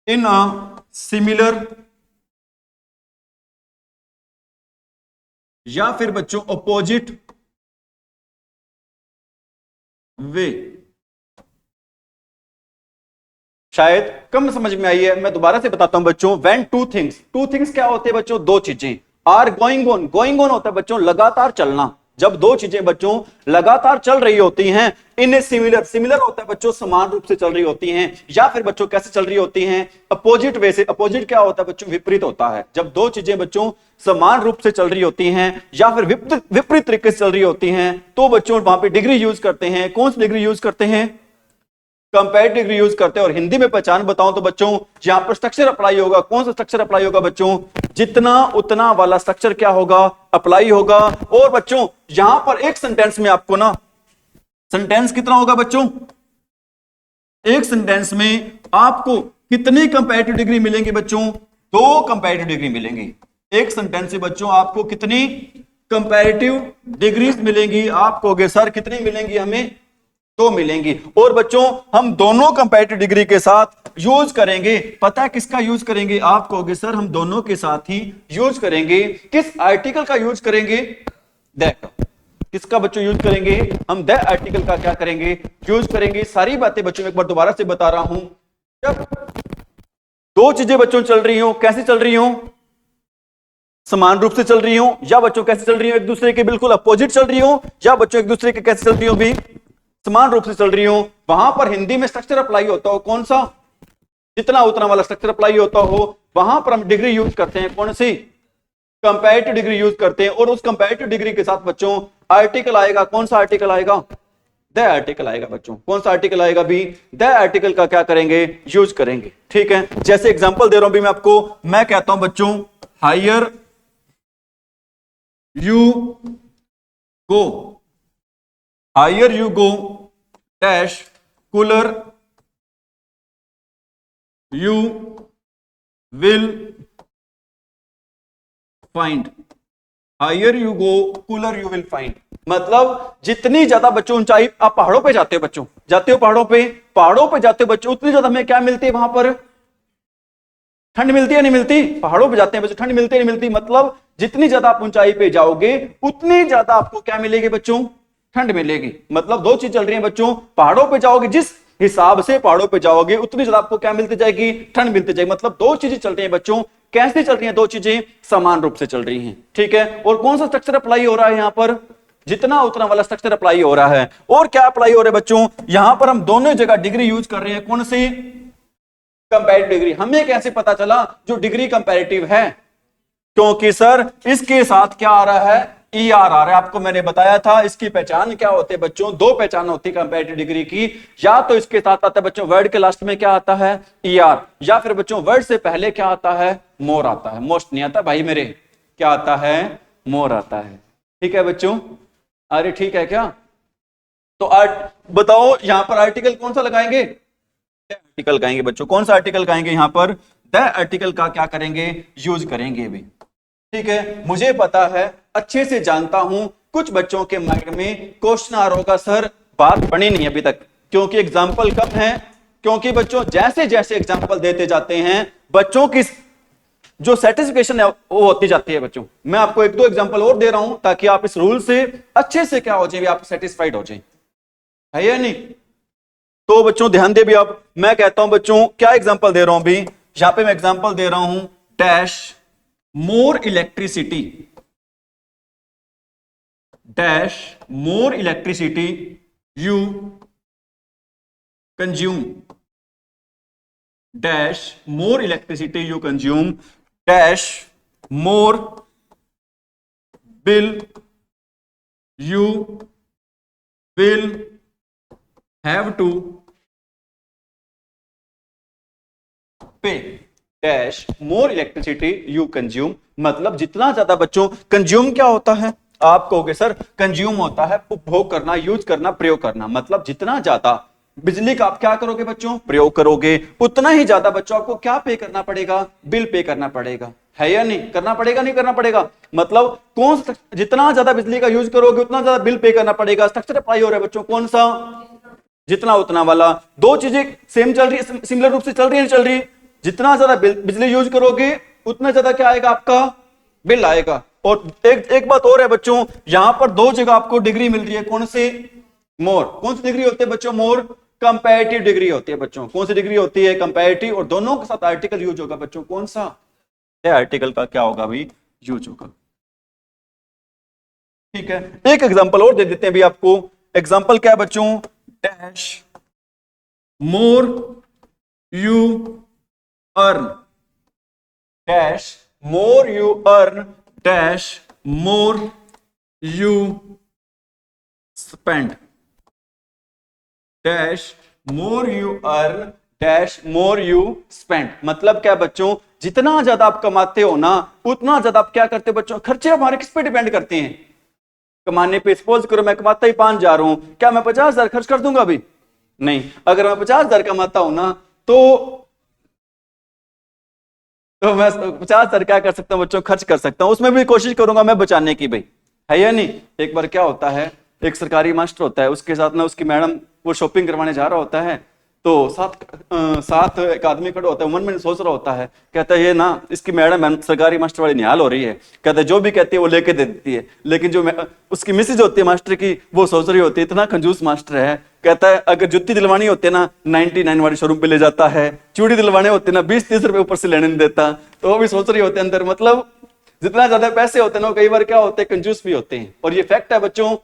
in a similar, या फिर बच्चों अपोजिट वे। शायद कम समझ में आई है, मैं दोबारा से बताता हूं बच्चों। व्हेन टू थिंग्स क्या होते हैं बच्चों? दो चीजें। आर गोइंग ऑन होता है बच्चों लगातार चलना। जब दो चीजें बच्चों लगातार चल रही होती हैं, इन सिमिलर होता है बच्चों समान रूप से चल रही होती हैं, या फिर बच्चों कैसे चल रही होती हैं? अपोजिट वे से। अपोजिट क्या होता है बच्चों? विपरीत होता है। जब दो चीजें बच्चों समान रूप से चल रही होती हैं या फिर विपरीत तरीके से चल रही होती हैं, तो बच्चों वहां पे डिग्री यूज करते हैं। कौन सी डिग्री यूज करते हैं? कंपैरेटिव डिग्री यूज करते हैं। और हिंदी में पहचान बताऊं तो बच्चों जहां पर स्ट्रक्चर अप्लाई होगा, कौन सा स्ट्रक्चर अप्लाई होगा बच्चों? जितना उतना वाला स्ट्रक्चर क्या होगा? अप्लाई होगा। और बच्चों यहां पर एक सेंटेंस में आपको ना, सेंटेंस कितना होगा बच्चों? एक सेंटेंस में आपको कितनी कंपैरेटिव डिग्री मिलेंगी बच्चों? दो कंपैरेटिव डिग्री मिलेंगी। एक सेंटेंस से बच्चों आपको कितनी कंपैरेटिव डिग्रीज मिलेंगी? आप कहोगे सर कितनी मिलेंगी हमें? दो मिलेंगी। और बच्चों हम दोनों कंपैरेटिव डिग्री के साथ यूज करेंगे, पता है किसका यूज करेंगे? आप कहोगे सर हम दोनों के साथ ही यूज करेंगे। किस आर्टिकल का यूज करेंगे? द का। किसका बच्चों यूज करेंगे? हम द आर्टिकल का क्या करेंगे? यूज करेंगे। सारी बातें बच्चों एक बार दोबारा से बता रहा हूं। जब दो चीजें बच्चों चल रही हो, कैसे चल रही हो? समान रूप से चल रही हो, या बच्चों कैसे चल रही हो? एक दूसरे के बिल्कुल अपोजिट चल रही हो, या बच्चों एक दूसरे के कैसे चल रही हो भी? समान रूप से चल रही हो। वहां पर हिंदी में स्ट्रक्चर अप्लाई होता हो कौन सा? जितना उतना वाला स्ट्रक्चर अप्लाई होता हो। वहां पर हम डिग्री यूज करते हैं कौन सी? कंपैरेटिव डिग्री यूज करते हैं। और उस कंपैरेटिव डिग्री के साथ बच्चों आर्टिकल आएगा। कौन सा आर्टिकल आएगा? द आर्टिकल आएगा बच्चों। कौन सा आर्टिकल आएगा भी? द आर्टिकल का क्या करेंगे? यूज करेंगे। ठीक है, जैसे एग्जांपल दे रहा हूं भी मैं आपको। मैं कहता हूं बच्चों higher you go, higher you go dash cooler you will find. Higher you go cooler you will find मतलब जितनी ज्यादा बच्चों ऊंचाई, आप पहाड़ों पे जाते हो बच्चों, जाते हो पहाड़ों पे जाते हो बच्चों, उतनी ज्यादा हमें क्या मिलती है? वहां पर ठंड मिलती है नहीं मिलती? पहाड़ों पे जाते हैं बच्चों, ठंड मिलती है नहीं मिलती? मतलब जितनी ज्यादा आप ऊंचाई पे जाओगे उतनी ज्यादा आपको क्या मिलेगी बच्चों? ठंड मिलेगी। मतलब दो चीज चल रही है बच्चों। पहाड़ों पे जाओगे, जिस हिसाब से पहाड़ों पे जाओगे उतनी ज्यादा आपको क्या मिलती जाएगी? ठंड मिलती जाएगी। मतलब दो चीजें चल रही हैं बच्चों। कैसे चल रही हैं दो चीजें? समान रूप से चल रही हैं। ठीक है, और कौन सा स्ट्रक्चर अप्लाई हो रहा है यहां पर? जितना उतना वाला स्ट्रक्चर अप्लाई हो रहा है। और क्या अप्लाई हो रहा है बच्चों, यहां पर हम दोनों जगह डिग्री यूज कर रहे हैं। कौन सी? Comparative degree. हमें कैसे पता चला जो डिग्री कंपैरेटिव है? क्योंकि सर इसके साथ क्या आ रहा है? ई आर आ रहा है। आपको मैंने बताया था इसकी पहचान क्या होती है बच्चों, दो पहचान होती है कंपैरेटिव डिग्री की। या तो इसके साथ आता है बच्चों वर्ड के लास्ट में क्या आता है? ई आर, या फिर बच्चों वर्ड से पहले क्या आता है? मोर आता है। मोस्ट नहीं आता भाई मेरे, क्या आता है? मोर आता है। ठीक है बच्चों, अरे ठीक है क्या? तो बताओ यहां पर आर्टिकल कौन सा लगाएंगे? आर्टिकल लगाएंगे बच्चों। कौन सा आर्टिकल लगाएंगे यहां पर? द आर्टिकल का क्या करेंगे? यूज करेंगे भी। ठीक है, मुझे पता है, अच्छे से जानता हूं, कुछ बच्चों के माइंड में क्वेश्चन आ रहा होगा सर बात बनी नहीं अभी तक, क्योंकि एग्जाम्पल कम है। क्योंकि बच्चों जैसे जैसे एग्जाम्पल देते जाते हैं बच्चों की जो सेटिस्फिकेशन है वो होती जाती है बच्चों। मैं आपको एक दो एग्जाम्पल और दे रहा हूं ताकि आप इस रूल से अच्छे से क्या हो जाए, आप सेटिस्फाइड हो जाए, है या नहीं? तो बच्चों ध्यान दे भी। अब मैं कहता हूं बच्चों क्या एग्जाम्पल दे रहा हूं अभी, यहां पे मैं एग्जाम्पल दे रहा हूं dash more electricity dash more electricity you consume dash more electricity you consume dash more bill you will have to pay dash more electricity you consume. मतलब जितना ज्यादा बच्चों कंज्यूम क्या होता है? आप कहोगे सर कंज्यूम होता है उपभोग करना, यूज करना, प्रयोग करना। मतलब जितना ज्यादा बिजली का आप क्या करोगे बच्चों? प्रयोग करोगे, उतना ही ज्यादा बच्चों आपको क्या पे करना पड़ेगा? बिल पे करना पड़ेगा, है या नहीं? करना पड़ेगा, नहीं करना पड़ेगा? मतलब कौन सा, जितना ज्यादा बिजली का यूज करोगे उतना ज्यादा बिल पे करना पड़ेगा। स्ट्रक्चर अप्लाई हो रहा है बच्चों, कौन सा? जितना उतना वाला। दो चीजें सेम चल रही है, सिमिलर रूप से चल रही है, नहीं चल रही? जितना ज्यादा बिजली यूज करोगे उतना ज्यादा क्या आएगा? आपका बिल आएगा। और एक बात और है बच्चों, यहां पर दो जगह आपको डिग्री मिल रही है। कौन सी? मोर। कौन सी डिग्री होती है बच्चों? मोर कंपैरेटिव डिग्री होती है बच्चों। कौन सी डिग्री होती है? कंपैरेटिव। और दोनों के साथ आर्टिकल यूज होगा बच्चों। कौन सा? आर्टिकल का क्या होगा भी? यूज होगा। ठीक है, एक एग्जांपल और दे देते हैं भी आपको। एग्जांपल क्या है बच्चों? Dash more you earn dash more you earn dash more you spend dash more you earn dash more you spend। मतलब क्या बच्चों, जितना ज्यादा आप कमाते हो ना उतना ज्यादा आप क्या करते हो बच्चों? खर्चे हमारे किस पे डिपेंड करते हैं? कमाने पे। सपोज करो मैं कमाता ही 5,000 हूं, क्या मैं 50,000 खर्च कर दूंगा अभी? नहीं। अगर मैं 50,000 कमाता हूं ना तो मैं 50,000 क्या कर सकता हूं बच्चों? खर्च कर सकता हूं। उसमें भी कोशिश करूंगा मैं बचाने की भाई, है या नहीं? एक बार क्या होता है, एक सरकारी मास्टर होता है, उसके साथ ना उसकी मैडम वो शॉपिंग करवाने जा रहा होता है। तो साथ एक आदमी खड़ा होता है, मन में सोच रहा होता है, कहता है ये ना इसकी मैडम सरकारी मास्टर वाली निहाल हो रही है। कहता है जो भी कहती है वो लेके दे देती है, लेकिन जो उसकी मिसेज होती है मास्टर की, वो सोच रही होती है इतना कंजूस मास्टर है। कहता है अगर जूती दिलवानी होती है ना 99 वाली शोरूम पे ले जाता है, चूड़ी दिलवाने होते ना 20-30 रुपए ऊपर से लेने नहीं देता। तो वो भी सोच रही होते अंदर। मतलब जितना ज्यादा पैसे होते हैं ना कई बार क्या होते हैं? कंजूस भी होते हैं। और ये फैक्ट है बच्चों,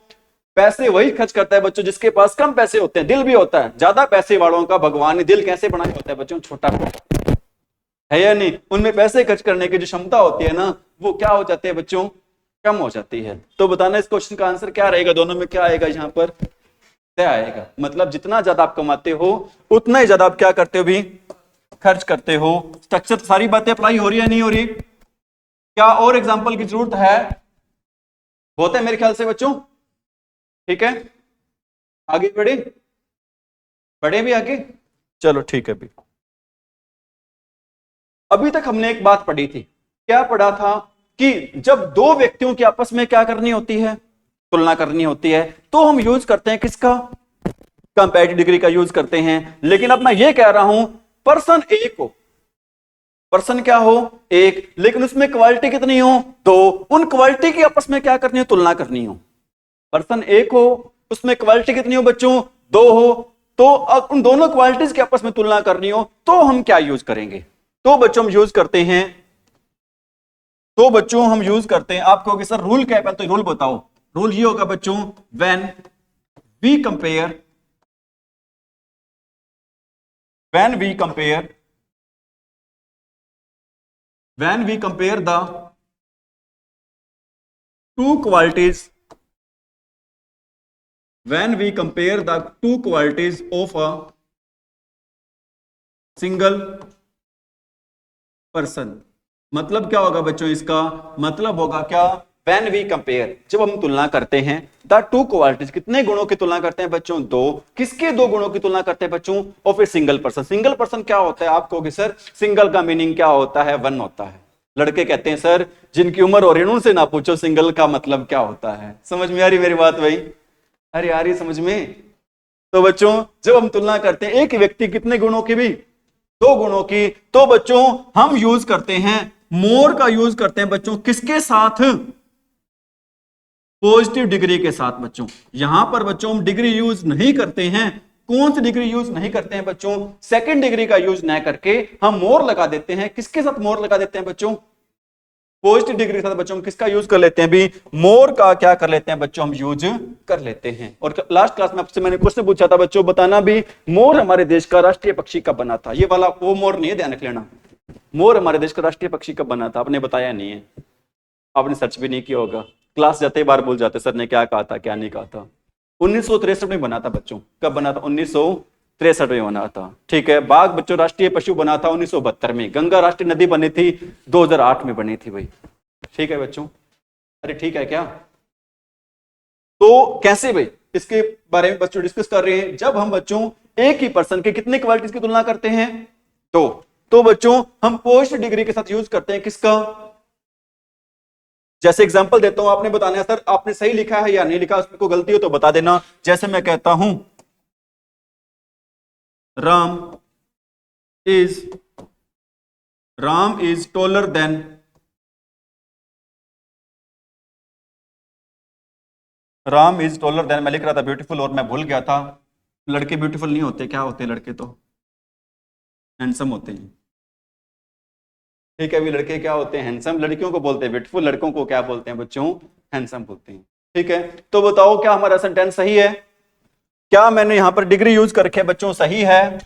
पैसे वही खर्च करता है बच्चों जिसके पास कम पैसे होते हैं। दिल भी होता है, ज्यादा पैसे वालों का भगवान ने दिल कैसे बनाया होता है बच्चों? छोटा, है या नहीं? उनमें पैसे खर्च करने की जो क्षमता होती है ना वो क्या हो जाती है बच्चों? कम हो जाती है। तो बताना इस क्वेश्चन का आंसर क्या रहेगा? दोनों में क्या आएगा? यहाँ पर तय आएगा। मतलब जितना ज्यादा आप कमाते हो उतना ही ज्यादा आप क्या करते हो भी? खर्च करते हो। स्ट्रक्चर सारी बातें अप्लाई हो रही है, नहीं हो रही? क्या और एग्जाम्पल की जरूरत है? बहुत है मेरे ख्याल से बच्चों। ठीक है, आगे बढ़े भी आगे। चलो ठीक है भी। अभी तक हमने एक बात पढ़ी थी, क्या पढ़ा था? कि जब दो व्यक्तियों की आपस में क्या करनी होती है? तुलना करनी होती है, तो हम यूज करते हैं किसका? कंपैरेटिव डिग्री का यूज करते हैं। लेकिन अब मैं ये कह रहा हूं पर्सन एक हो, पर्सन क्या हो? एक, लेकिन उसमें क्वालिटी कितनी हो? दो। उन क्वालिटी की आपस में क्या करनी हो? तुलना करनी हो। पर्सन एक हो, उसमें क्वालिटी कितनी हो बच्चों? दो हो। तो अब उन दोनों क्वालिटीज की आपस में तुलना करनी हो तो हम क्या यूज करेंगे? तो बच्चों हम यूज करते हैं, आप कहोगे सर रूल क्या है? तो रूल बताओ। रूल ये होगा बच्चों, when we compare when we compare the two qualities of a single person, मतलब क्या होगा बच्चों, इसका मतलब होगा क्या, when we compare, जब हम तुलना करते हैं द टू क्वालिटीज, कितने गुणों की तुलना करते हैं बच्चों, दो, किसके दो गुणों की तुलना करते हैं बच्चों, of a single person. Single person क्या होता है, आप कहोगे सर सिंगल का मीनिंग क्या होता है, वन होता है। लड़के कहते हैं सर जिनकी उम्र हो रही है उनसे ना पूछो सिंगल का मतलब क्या होता है। समझ में आ रही मेरी बात भाई, अरे आ रही समझ में। तो बच्चों जब हम तुलना करते हैं एक व्यक्ति कितने गुणों की भी, दो गुणों की, तो बच्चों हम यूज करते हैं मोर का यूज करते हैं बच्चों, किसके साथ, पॉजिटिव डिग्री के साथ। बच्चों यहां पर बच्चों हम डिग्री यूज नहीं करते हैं, कौन सी डिग्री यूज नहीं करते हैं बच्चों, सेकंड डिग्री का यूज न करके हम मोर लगा देते हैं। किसके साथ मोर लगा देते हैं बच्चों, पॉजिटिव डिग्री के साथ बच्चों हम किसका यूज कर लेते हैं, भी मोर का क्या कर लेते हैं बच्चों, हम यूज कर लेते हैं। और लास्ट क्लास में आपसे मैंने क्वेश्चन पूछा था बच्चों, बताना भी मोर हमारे देश का राष्ट्रीय पक्षी कब बना था। ये वाला वो मोर नहीं है, ध्यान रख लेना, मोर हमारे देश का राष्ट्रीय पक्षी कब बना था, आपने बताया नहीं है, आपने सर्च भी नहीं किया होगा, क्लास जाते ही बार भूल जाते सर ने क्या कहा था क्या नहीं कहा था। 1963 में बना था बच्चों, कब बना था, 1963 में बना था। ठीक है, बाघ बच्चों राष्ट्रीय पशु बना था 1972 में, गंगा राष्ट्रीय नदी बनी थी 2008 में बनी थी भाई। ठीक है बच्चों, अरे ठीक है क्या, तो कैसे भाई इसके बारे में बच्चों डिस्कस कर रहे हैं। जब हम बच्चों एक ही पर्सन के कितने क्वालिटीज की तुलना करते हैं, तो बच्चों हम पोस्ट डिग्री के साथ यूज करते हैं किसका, जैसे एग्जांपल देता हूं, आपने बताना है सर आपने सही लिखा है या नहीं लिखा, उसमें कोई गलती हो तो बता देना। जैसे मैं कहता हूं Ram is taller than, Ram is taller than, मैं लिख रहा था ब्यूटीफुल और मैं भूल गया था। लड़के ब्यूटीफुल नहीं होते, क्या होते हैं लड़के, तो हैंडसम होते हैं। ठीक है, अभी लड़के क्या होते हैं, हैंडसम, लड़कियों को बोलते हैं ब्यूटीफुल, लड़कों को क्या बोलते हैं बच्चों, हैंडसम बोलते हैं। ठीक है, तो बताओ क्या हमारा सेंटेंस सही है, क्या मैंने यहां पर डिग्री यूज कर रखे बच्चों, सही है।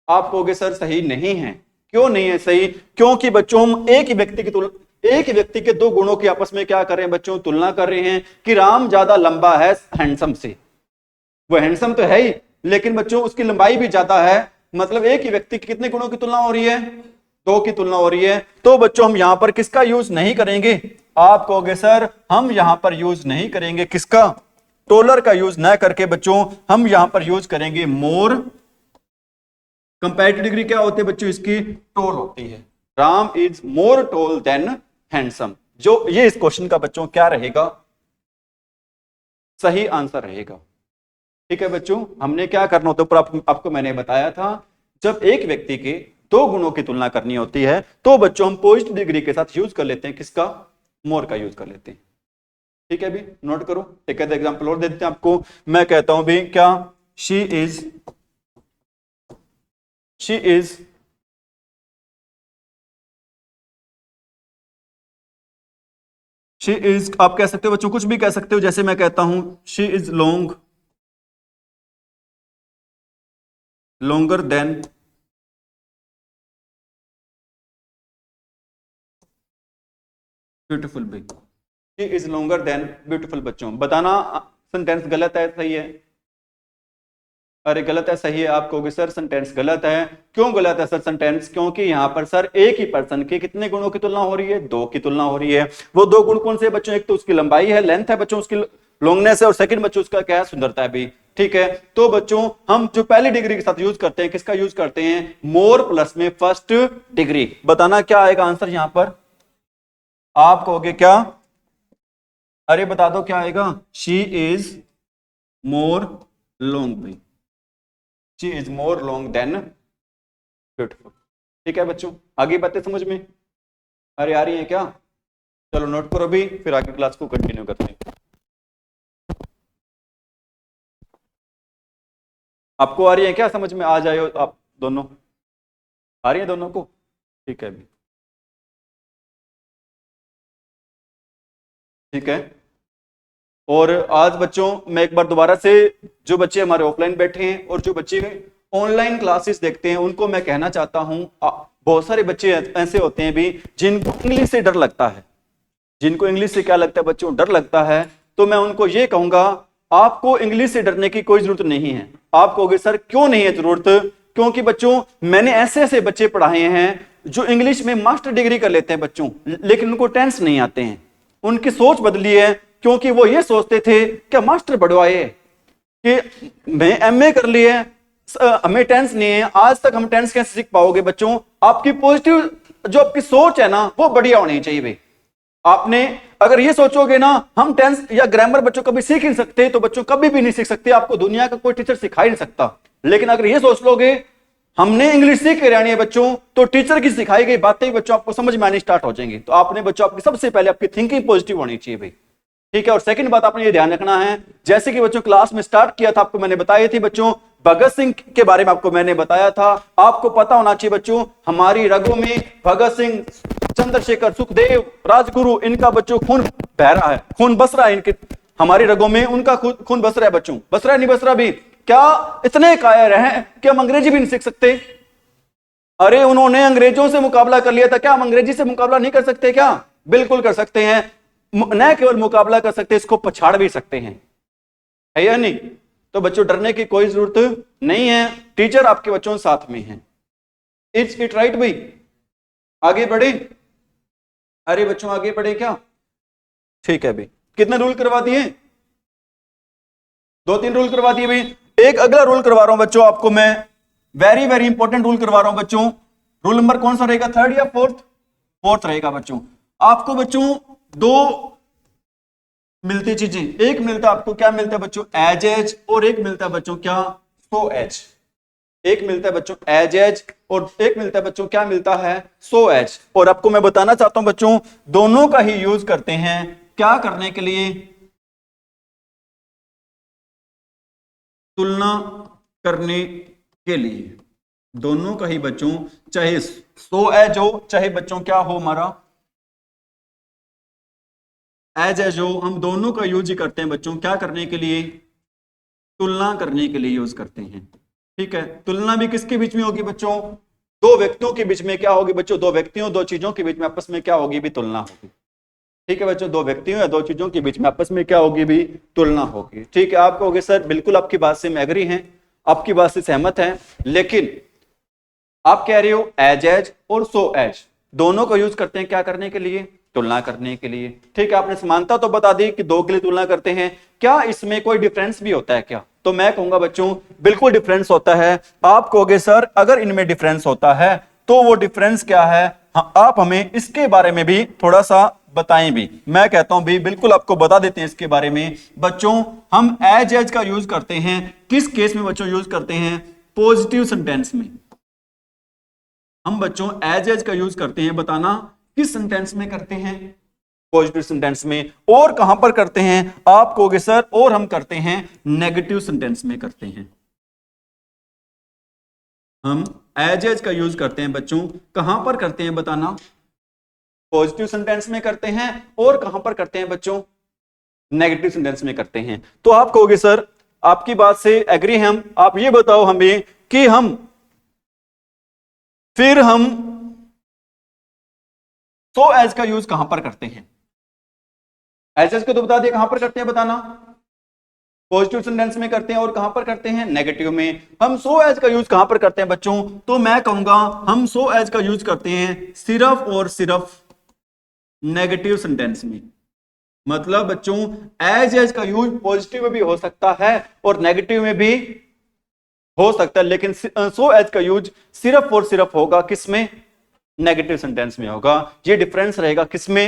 आप कहोगे सर सही नहीं है, क्यों नहीं है सही, क्योंकि बच्चों हम एक ही व्यक्ति की तुलना, एक ही व्यक्ति के दो गुणों की आपस में क्या कर रहे हैं बच्चों, तुलना कर रहे हैं कि राम ज्यादा लंबा है हैंडसम से, वो हैंडसम तो है ही लेकिन बच्चों उसकी लंबाई भी ज्यादा है, मतलब एक ही व्यक्ति के कितने गुणों की तुलना हो रही है, दो की तुलना हो रही है। तो बच्चों हम यहां पर किसका यूज नहीं करेंगे, आप कहोगे सर हम यहां पर यूज नहीं करेंगे किसका, टोलर का यूज ना करके बच्चों हम यहां पर यूज करेंगे मोर। कंपैरेटिव डिग्री क्या होती है बच्चों, इसकी टोल होती है, Ram is more tall than handsome. जो ये इस क्वेश्चन का बच्चों क्या रहेगा, सही आंसर रहेगा। ठीक है बच्चों, हमने क्या करना होता है आपको मैंने बताया था, जब एक व्यक्ति के दो गुणों की तुलना करनी होती है तो बच्चों हम पॉजिटिव डिग्री के साथ यूज कर लेते हैं किसका, मोर का यूज कर लेते हैं। ठीक है, अभी नोट करो, एक एग्जांपल और दे देते हैं आपको। मैं कहता हूं भी क्या, शी इज आप कह सकते हो बच्चों, कुछ भी कह सकते हो, जैसे मैं कहता हूं she is longer than beautiful भी, she is longer than beautiful. बच्चों बताना सेंटेंस गलत है सही है, अरे गलत है सही है, आप कहोगे सर सेंटेंस गलत है, क्यों गलत है सर सेंटेंस, क्योंकि यहां पर सर एक ही पर्सन के कितने गुणों की तुलना हो रही है, दो की तुलना हो रही है। वो दो गुण कौन से बच्चों, एक तो उसकी लंबाई है, लेंथ है बच्चों उसकी, लॉन्गनेस है, और सेकंड बच्चों उसका क्या है, सुंदरता है भी। ठीक है, तो बच्चों हम जो पहली डिग्री के साथ यूज करते हैं किसका यूज करते हैं, मोर प्लस में फर्स्ट डिग्री। बताना क्या आएगा आंसर यहां पर, आप कहोगे क्या, अरे बता दो क्या आएगा, शी इज मोर लॉन्ग भी, she is more long than beautiful. ठीक है बच्चों, आगे बातें समझ में अरे आ रही है क्या, चलो नोट करो भी, फिर आगे क्लास को कंटिन्यू करते हैं। आपको आ रही है क्या समझ में, आ जाए आप दोनों, आ रही है दोनों को, ठीक है भी, ठीक है। और आज बच्चों मैं एक बार दोबारा से, जो बच्चे हमारे ऑफलाइन बैठे हैं और जो बच्चे ऑनलाइन क्लासेस देखते हैं उनको मैं कहना चाहता हूं, बहुत सारे बच्चे ऐसे होते हैं भी जिनको इंग्लिश से डर लगता है। जिनको इंग्लिश से क्या लगता है बच्चों, डर लगता है। तो मैं उनको ये कहूंगा, आपको इंग्लिश से डरने की कोई जरूरत नहीं है। आप कहोगे सर क्यों नहीं है जरूरत? क्योंकि बच्चों मैंने ऐसे ऐसे बच्चे पढ़ाए हैं जो इंग्लिश में मास्टर डिग्री कर लेते हैं बच्चों, लेकिन उनको टेंस नहीं आते हैं। उनकी सोच बदली है, क्योंकि वो ये सोचते थे कि मास्टर बढ़वाए कि मैं एमए कर लिए, हमें टेंस नहीं है। आज तक हम टेंस कैसे सीख पाओगे बच्चों? आपकी पॉजिटिव जो आपकी सोच है ना वो बढ़िया होनी चाहिए भाई। आपने अगर ये सोचोगे ना हम टेंस या ग्रामर बच्चों कभी सीख नहीं सकते, तो बच्चों कभी भी नहीं सीख सकते, आपको दुनिया का कोई टीचर सिखा ही नहीं सकता। लेकिन अगर ये सोच लोगे हमने इंग्लिश सीख के रहनी है बच्चों, तो टीचर की सिखाई गई बातें बच्चों आपको समझ में आनी स्टार्ट हो जाएंगी। तो आपने बच्चों आपकी सबसे पहले आपकी थिंकिंग पॉजिटिव होनी चाहिए भाई, ठीक है। और सेकंड बात आपने ये ध्यान रखना है, जैसे कि बच्चों क्लास में स्टार्ट किया था आपको मैंने बताई थी बच्चों, भगत सिंह के बारे में आपको मैंने बताया था। आपको पता होना चाहिए बच्चों हमारी रगों में भगत सिंह, चंद्रशेखर, सुखदेव, राजगुरु, इनका बच्चों खून बह रहा है, खून बस रहा है इनके, हमारी रगों में उनका खून बस रहा है बच्चों। बस रहा है नहीं बस रहा भी? क्या इतने कायर हैं कि हम अंग्रेजी भी नहीं सीख सकते? अरे उन्होंने अंग्रेजों से मुकाबला कर लिया था, क्या हम अंग्रेजी से मुकाबला नहीं कर सकते क्या? बिल्कुल कर सकते हैं। न केवल मुकाबला कर सकते, इसको पछाड़ भी सकते हैं, है या नहीं? तो बच्चों डरने की कोई जरूरत नहीं है, टीचर आपके बच्चों साथ में है। इट्स इट राइट भाई? आगे बढ़े? अरे बच्चों आगे बढ़े क्या? ठीक है भाई। कितने रूल करवा दिए? 2-3 रूल करवा दिए भाई। एक अगला रूल करवा रहा हूं बच्चों आपको मैं, वेरी वेरी इंपॉर्टेंट रूल करवा रहा हूं बच्चों। रूल नंबर कौन सा रहेगा, 3rd या 4th? 4th रहेगा बच्चों। आपको बच्चों दो मिलती चीजें, एक मिलता आपको क्या मिलता है बच्चों, एज एज, और एक मिलता है बच्चों क्या, सो एज। एक मिलता है बच्चों एज एज और एक मिलता है बच्चों क्या मिलता है, सो एज। और आपको मैं बताना चाहता हूं बच्चों दोनों का ही यूज करते हैं क्या करने के लिए, तुलना करने के लिए। दोनों का ही बच्चों, चाहे सो एज हो चाहे बच्चों क्या हो हमारा एज एज हो, हम दोनों का यूज ही करते हैं बच्चों क्या करने के लिए, तुलना करने के लिए यूज करते हैं, ठीक है। तुलना भी किसके बीच में होगी बच्चों, दो व्यक्तियों के बीच में क्या होगी बच्चों, दो व्यक्तियों दो चीजों के बीच में आपस में क्या होगी भी, तुलना होगी, ठीक है बच्चों। दो व्यक्तियों या दो चीजों के बीच में आपस में क्या होगी भी, तुलना होगी, ठीक है। आप कहोगे सर बिल्कुल आपकी बात से मैं एग्री हैं, आपकी बात से सहमत हैं, लेकिन आप कह रहे हो एज एज और सो एज दोनों को यूज करते हैं क्या करने के लिए, तुलना करने के लिए, ठीक है। आपने समानता तो बता दी कि दो के लिए तुलना करते हैं, क्या इसमें कोई डिफरेंस भी होता है क्या? तो मैं कहूंगा बच्चों बिल्कुल डिफरेंस होता है। आप कहोगे सर अगर इनमें डिफरेंस होता है तो वो डिफरेंस क्या है, हाँ, आप हमें इसके बारे में भी थोड़ा सा बताएं भी। मैं कहता हूं भी बिल्कुल आपको बता देते हैं इसके बारे में बच्चों। हम एज एज का यूज करते हैं किस केस में बच्चों, यूज करते हैं पॉजिटिव सेंटेंस में। हम बच्चों एज एज का यूज करते हैं, बताना किस सेंटेंस में करते हैं, पॉजिटिव सेंटेंस में। और कहां पर करते हैं, आप कहोगे सर और हम करते हैं नेगेटिव सेंटेंस में करते हैं। हम एज एज का यूज करते हैं बच्चों, कहां पर करते हैं बताना, पॉजिटिव सेंटेंस में करते हैं, और कहां पर करते हैं बच्चों, नेगेटिव सेंटेंस में करते हैं। तो आप कहोगे सर आपकी बात से एग्री हैं हम, आप ये बताओ हमें कि हम सो एज का यूज कहां पर करते हैं। एज एज को तो बता दिया कहां पर करते हैं बताना, पॉजिटिव सेंटेंस में करते हैं, और कहां पर करते हैं, नेगेटिव में। हम सो एज का यूज कहां पर करते हैं बच्चों, तो मैं कहूंगा हम सो एज का यूज करते हैं सिर्फ और सिर्फ नेगेटिव सेंटेंस में। मतलब बच्चों एज एज का यूज पॉजिटिव में भी हो सकता है और नेगेटिव में भी हो सकता है, लेकिन सो एज का यूज सिर्फ और सिर्फ होगा किसमें, नेगेटिव सेंटेंस में होगा। ये डिफरेंस रहेगा किसमें,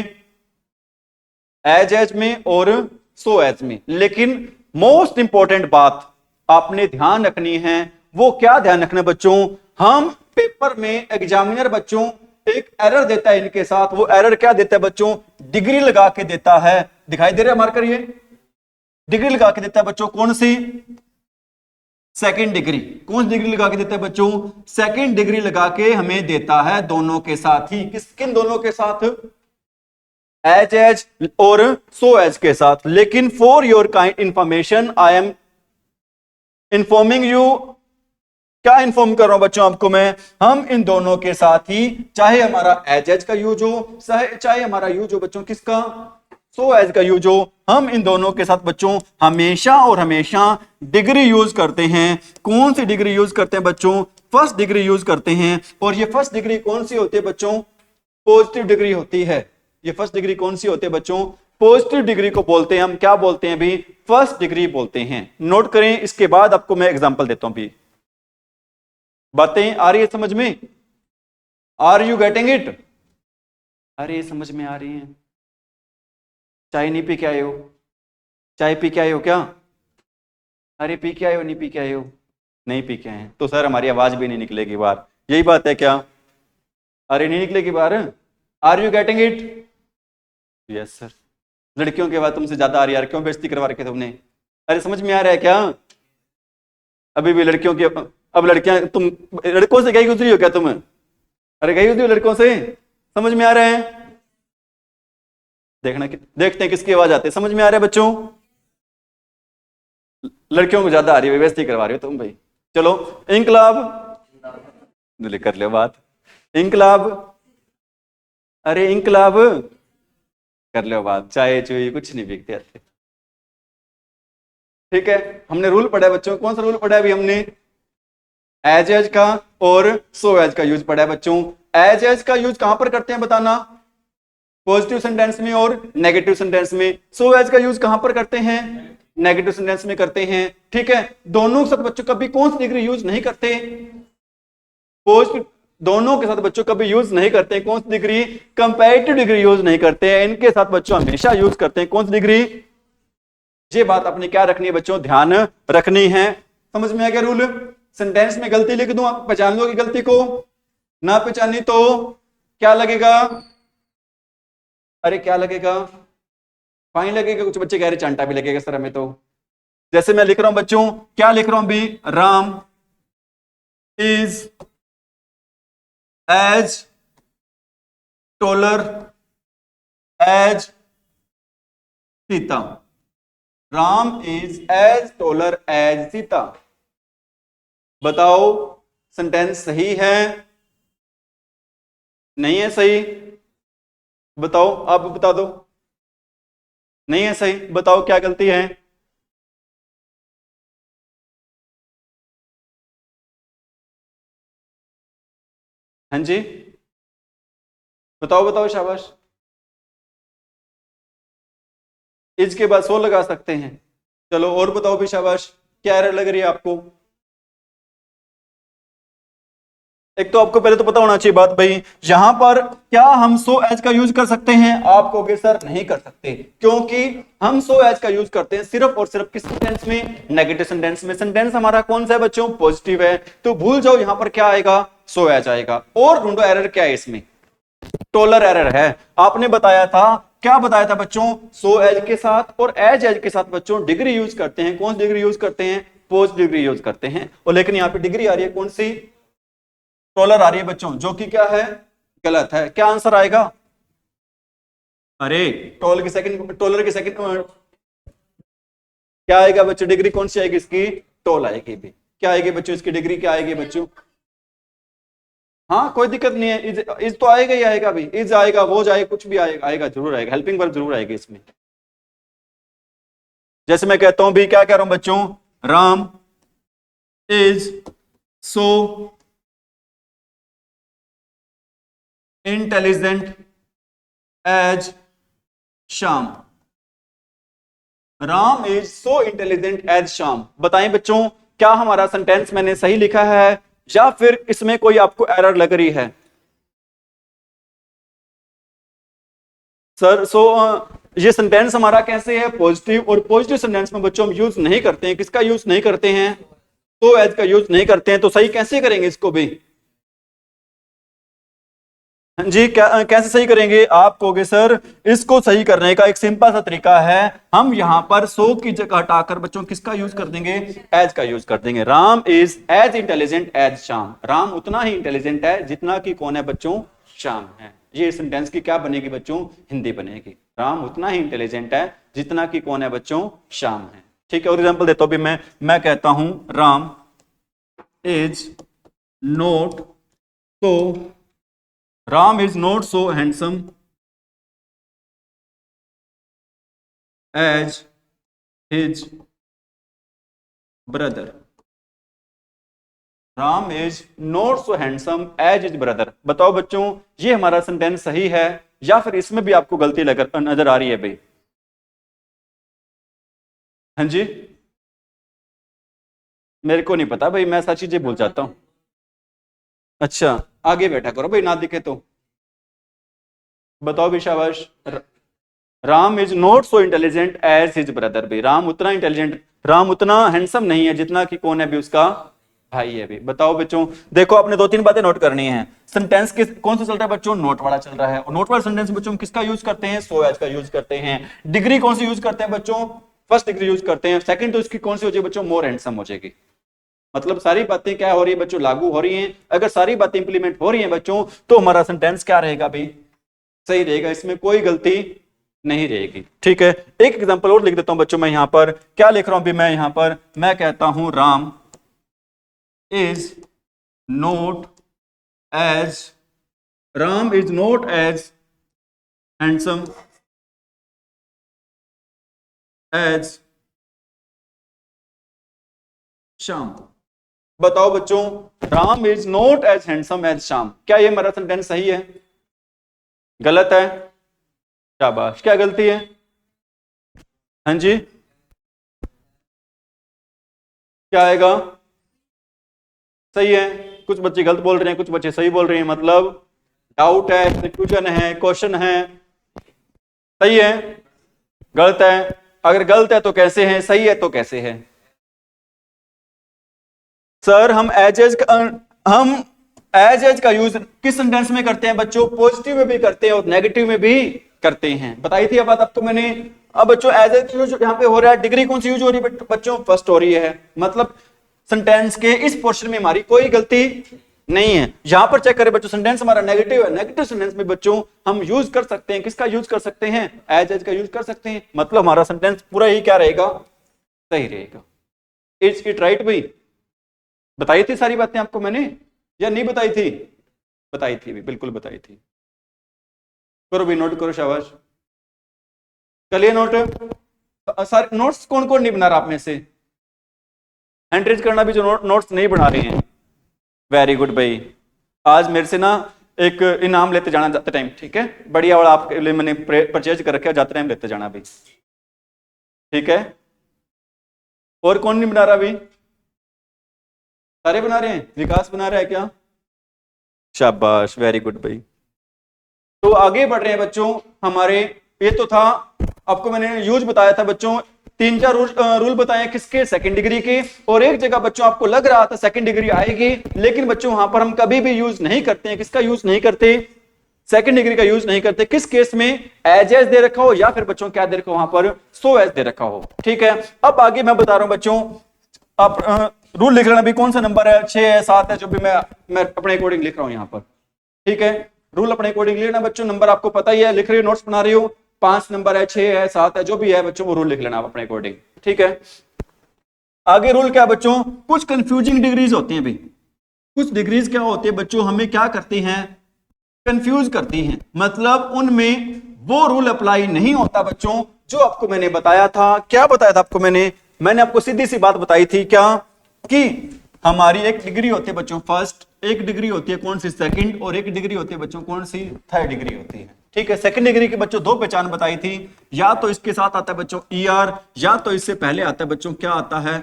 एज एज में और सो एज में। लेकिन मोस्ट इंपॉर्टेंट बात आपने ध्यान रखनी है, वो क्या ध्यान रखना बच्चों, हम पेपर में एग्जामिनर बच्चों एक एरर देता है इनके साथ, वो एरर क्या देता है बच्चों, डिग्री लगा के देता है। दिखाई दे रहा है मार्कर, ये डिग्री लगा के देता है बच्चों, कौन सी, सेकंड डिग्री। कौन सी डिग्री लगा के देता है बच्चों, सेकंड डिग्री लगा के हमें देता है दोनों के साथ ही। किन दोनों के साथ, एज और सो एज के साथ। लेकिन for your kind information I am informing you, क्या इन्फॉर्म कर रहा हूं बच्चों आपको मैं, हम इन दोनों के साथ ही, चाहे हमारा एज का यूज हो, चाहे हमारा यूज हो बच्चों किसका, सो एज का यूज हो, हम इन दोनों के साथ बच्चों हमेशा और हमेशा डिग्री यूज करते हैं। कौन सी डिग्री यूज करते हैं बच्चों, फर्स्ट डिग्री यूज करते हैं। और ये फर्स्ट डिग्री कौन सी होती है बच्चों, पॉजिटिव डिग्री होती है। ये फर्स्ट डिग्री कौन सी होती है बच्चों, पॉजिटिव डिग्री को बोलते हैं हम, क्या बोलते हैं भी, फर्स्ट डिग्री बोलते हैं। नोट करें, इसके बाद आपको मैं एग्जांपल देता हूं भी। बातें आ रही है समझ में, आर यू गेटिंग इट, अरे समझ में आ रही है। चाय नहीं पी के आए हो, चाय पी के आए हो क्या, अरे पी के आए हो, नहीं पी के आए हो, नहीं पी के आए हैं तो सर हमारी आवाज भी नहीं निकलेगी बाहर, यही बात है क्या, अरे नहीं निकलेगी बाहर, are you getting it, yes sir. लड़कियों के बाद तुमसे ज्यादा आ रही यार, क्यों बेइज्जती करवा रखे तुमने, अरे समझ में आ रहा है क्या, अभी भी लड़कियों की, अब लड़कियां, तुम लड़कों से गई गुजरी हो क्या तुम, अरे गई गुजरी हो लड़कों से, समझ में आ रहा है, देखना देखते हैं किसकी आवाज आती है, समझ में आ रहा है बच्चों, लड़कियों को ज्यादा आ रही है, बेइज्जती करवा रहे हो तुम भाई। चलो इंकलाब, कर लो बात, इंकलाब, अरे इंकलाब कर लो बात, चाय चुई कुछ नहीं बिकते आते। ठीक है, हमने रूल पढ़ा है बच्चों, कौन सा रूल पढ़ा है अभी हमने, एज का और सो एज का यूज पढ़ा है बच्चों। एज का यूज कहां पर करते हैं बताना, पॉजिटिव सेंटेंस में और नेगेटिव सेंटेंस में। सो एज का यूज कहां पर करते हैं, नेगेटिव सेंटेंस में करते हैं। ठीक है, दोनों के साथ बच्चों कभी कौन सी डिग्री यूज नहीं करते, पॉजिटिव, दोनों के साथ बच्चों कभी यूज नहीं करते कौन सी डिग्री, कंपैरेटिव डिग्री यूज नहीं करते हैं, इनके साथ बच्चों हमेशा यूज करते हैं कौन सी डिग्री। ये बात आपने क्या रखनी है बच्चों, ध्यान रखनी है। समझ में आ गया रूल, सेंटेंस में गलती लिख दूं, आप पहचान लोगे गलती को, ना पहचानी तो क्या लगेगा, अरे क्या लगेगा, फाइन लगेगा, कुछ बच्चे कह रहे चांटा भी लगेगा सर हमें तो। जैसे मैं लिख रहा हूं बच्चों, क्या लिख रहा हूं भी, Ram is as taller as Sita, Ram is as taller as Sita. बताओ सेंटेंस सही है, नहीं है सही, बताओ आप बता दो, नहीं है सही, बताओ क्या गलती है, हाँ जी बताओ बताओ शाबाश, इज के बाद सो लगा सकते हैं। चलो और बताओ भी शाबाश, क्या एरर लग रही है आपको, एक तो आपको पहले तो पता होना चाहिए बात भाई, यहां पर क्या हम सो एज का यूज कर सकते हैं, आप कहोगे सर नहीं कर सकते, क्योंकि हम सो एज का यूज करते हैं सिर्फ और सिर्फ किस सेंटेंस में, नेगेटिव सेंटेंस में। सेंटेंस हमारा कौन सा है बच्चों, पॉजिटिव है, तो भूल जाओ यहां पर क्या आएगा, सो एज आएगा। और ढूंढो एरर क्या है इसमें, टॉलर एरर है। आपने बताया था, क्या बताया था बच्चों, सो एज के साथ और एज के साथ बच्चों डिग्री यूज करते हैं, कौन सी डिग्री यूज करते हैं, पॉजिटिव डिग्री यूज करते हैं। और लेकिन यहां पे डिग्री आ रही है कौन सी, टॉलर आ रही है बच्चों, जो कि क्या है, गलत है। क्या आंसर आएगा, अरे टॉलर की सेकंड, टॉलर की सेकंड क्या आएगा बच्चों, डिग्री कौन सी आएगी इसकी, टॉल आएगी भी। क्या आएगी बच्चों इसकी डिग्री, क्या आएगी बच्चों, हाँ कोई दिक्कत नहीं है, इज तो आएगा ही आएगा भी, इज आएगा, वो जाएगा, कुछ भी आएगा, आएगा जरूर आएगा, हेल्पिंग वर्ब जरूर आएगी इसमें। जैसे मैं कहता हूं भी, क्या कह रहा हूं बच्चों, Ram is so intelligent as Shyam, Ram is so intelligent as Shyam. बताएं बच्चों, क्या हमारा सेंटेंस मैंने सही लिखा है या फिर इसमें कोई आपको एरर लग रही है सर। ये सेंटेंस हमारा कैसे है, पॉजिटिव, और पॉजिटिव सेंटेंस में बच्चों हम यूज नहीं करते हैं, किसका यूज नहीं करते हैं, तो एज का यूज नहीं करते हैं। तो सही कैसे करेंगे इसको भी, जी कैसे सही करेंगे, आप कहोगे सर इसको सही करने का एक सिंपल सा तरीका है, हम यहां पर सो की जगह हटाकर बच्चों किसका यूज कर देंगे, एज का यूज कर देंगे। Ram is as intelligent as Shyam, Ram उतना ही इंटेलिजेंट है जितना कि कौन है बच्चों, श्याम है। ये सेंटेंस की क्या बनेगी बच्चों, हिंदी बनेगी। राम उतना ही इंटेलिजेंट है जितना कि कौन है बच्चों, श्याम है। ठीक है, और एग्जांपल देता हूं भी मैं कहता हूं Ram is not so, Ram is not so handsome as his brother. Ram is not so handsome as his brother. बताओ बच्चों ये हमारा सेंटेंस सही है या फिर इसमें भी आपको गलती नजर आ रही है भाई? हाँ जी, मेरे को नहीं पता भाई, मैं सच चीजें भूल जाता हूं। अच्छा, आगे बैठा करो भाई, ना दिखे तो बताओ भी, शाबाश। Ram is not so intelligent as his brother. भी राम उतना इंटेलिजेंट, राम उतना हैंडसम नहीं है जितना कि कौन है भी, उसका भाई है भी। बताओ बच्चों, देखो आपने दो तीन बातें नोट करनी है। सेंटेंस किस कौन सा चल रहा है बच्चों, नोट वाला चल रहा है। और नोट वाला सेंटेंस बच्चों किसका यूज करते हैं, सो एज का यूज करते हैं। डिग्री कौन सी यूज करते हैं बच्चों, फर्स्ट डिग्री यूज करते हैं। सेकंड तो इसकी कौन सी हो जाएगी बच्चों, मोर हैंडसम हो जाएगी। मतलब सारी बातें क्या हो रही है बच्चों, लागू हो रही हैं। अगर सारी बातें इंप्लीमेंट हो रही हैं बच्चों तो हमारा सेंटेंस क्या रहेगा भाई, सही रहेगा, इसमें कोई गलती नहीं रहेगी। ठीक है, एक एग्जांपल और लिख देता हूं बच्चों। मैं यहां पर क्या लिख रहा हूं भी, मैं यहां पर मैं कहता हूं Ram is not as, Ram is not as handsome as Shyam. बताओ बच्चों, Ram is not as handsome as Shyam, क्या ये हमारा सेंटेंस सही है, गलत है? शाबाश, क्या गलती है? हाँ जी, क्या आएगा, सही है। कुछ बच्चे गलत बोल रहे हैं, कुछ बच्चे सही बोल रहे हैं, मतलब डाउट है, कंफ्यूजन है, क्वेश्चन है। सही है, गलत है? अगर गलत है तो कैसे है, सही है तो कैसे है? सर हम एज का यूज किस सेंटेंस में करते हैं बच्चों, पॉजिटिव में भी करते हैं और नेगेटिव में भी करते हैं। बताई थी अब बात आपको मैंने। अब बच्चों एज यूज यहाँ पे हो रहा है, डिग्री कौन सी यूज हो रही है बच्चों, फर्स्ट हो रही है। मतलब सेंटेंस के इस पोर्शन में हमारी कोई गलती नहीं है। यहां पर चेक करें बच्चों, सेंटेंस हमारा नेगेटिव है, नेगेटिव सेंटेंस में बच्चों हम यूज कर सकते हैं, किसका यूज कर सकते हैं, एज का यूज कर सकते हैं। मतलब हमारा सेंटेंस पूरा ही क्या रहेगा, सही रहेगा। इट्स इट राइट भाई? बताई थी सारी बातें आपको मैंने या नहीं बताई थी? बताई थी भी, बिल्कुल बताई थी। करो भी, नोट करो, शाबाश। चलिए नोट, सर नोट्स कौन कौन नहीं बना रहा आप में से, हैंड रेज करना भी जो नोट्स नहीं बना रहे हैं। वेरी गुड भाई, आज मेरे से ना एक इनाम लेते जाना जाते टाइम, ठीक है, बढ़िया वाला आपके लिए मैंने परचेज कर रखा है, जाते टाइम लेते जाना भाई, ठीक है। और कौन नहीं बना रहा अभी, सारे बना रहे हैं, विकास बना रहा है क्या, शाबाश, वेरी गुड भाई। तो आगे बढ़ रहे हैं बच्चों हमारे, ये तो था आपको मैंने यूज बताया था बच्चों, तीन चार रूल बताए किसके, सेकंड डिग्री के। और एक जगह बच्चों आपको लग रहा था सेकंड डिग्री आएगी, लेकिन बच्चों वहां पर हम कभी भी यूज नहीं करते हैं, किसका यूज नहीं करते, सेकंड डिग्री का यूज नहीं करते। किस केस में, एज दे रखा हो या फिर बच्चों क्या दे रखा हो वहां पर, सो एज दे रखा हो। ठीक है, अब आगे मैं बता रहा हूं बच्चों, आप रूल लिख लेना भी, कौन सा नंबर है, 6 है 7 है, जो भी मैं अपने अकॉर्डिंग लिख रहा हूं यहां पर। ठीक है, रूल अपने अकॉर्डिंग लिखना बच्चों, नंबर आपको पता ही है, लिख रही हो, नोट्स बना रही हो, 5 नंबर है, 6 है, 7 है, जो भी है बच्चों वो रूल लिख लेना आप अपने अकॉर्डिंग। ठीक है, आगे रूल क्या बच्चों, कुछ कंफ्यूजिंग डिग्रीज होती हैं भाई, कुछ डिग्रीज क्या होती है बच्चों, हमें क्या करती हैं, कंफ्यूज करती हैं। मतलब उनमें वो रूल अप्लाई नहीं होता बच्चों जो आपको मैंने बताया था। क्या बताया था आपको मैंने आपको सीधी सी बात बताई थी क्या, कि हमारी एक डिग्री होती है बच्चों फर्स्ट, एक डिग्री होती है कौन सी, सेकंड, और एक डिग्री होती है बच्चों कौन सी, थर्ड डिग्री होती है। ठीक है, सेकंड डिग्री के बच्चों दो पहचान बताई थी, या तो इसके साथ आता है बच्चों ईआर, या तो इससे पहले आता है बच्चों क्या आता है,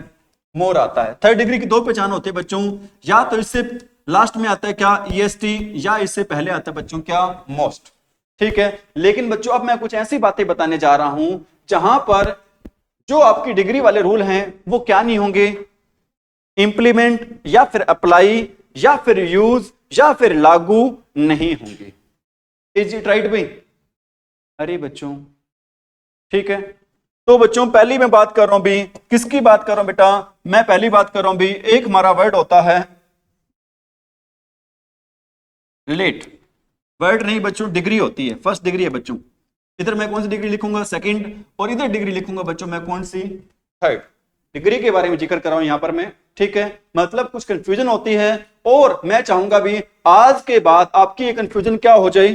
मोर आता है। थर्ड डिग्री की दो पहचान होती है बच्चों, या तो इससे लास्ट में आता है क्या, ईएसटी, या इससे पहले आता है बच्चों क्या, मोस्ट। ठीक है, लेकिन बच्चों अब मैं कुछ ऐसी बातें बताने जा रहा हूं जहां पर जो आपकी डिग्री वाले रूल हैं वो क्या नहीं होंगे, इंप्लीमेंट या फिर अप्लाई या फिर यूज या फिर लागू नहीं होंगे। इज इट राइट भाई? अरे बच्चों, ठीक है, तो बच्चों पहली मैं बात कर रहा हूं भी, किसकी बात कर रहा हूं बेटा, मैं पहली बात कर रहा हूं भी, एक हमारा वर्ड होता है लेट। वर्ड नहीं बच्चों, डिग्री होती है, फर्स्ट डिग्री है बच्चों। इधर मैं कौन सी डिग्री लिखूंगा, सेकंड, और इधर डिग्री लिखूंगा बच्चों मैं कौन सी, थर्ड। डिग्री के बारे में जिक्र कर रहा हूं यहां पर मैं, ठीक है। मतलब कुछ कंफ्यूजन होती है, और मैं चाहूंगा भी आज के बाद आपकी ये कंफ्यूजन क्या हो जाए,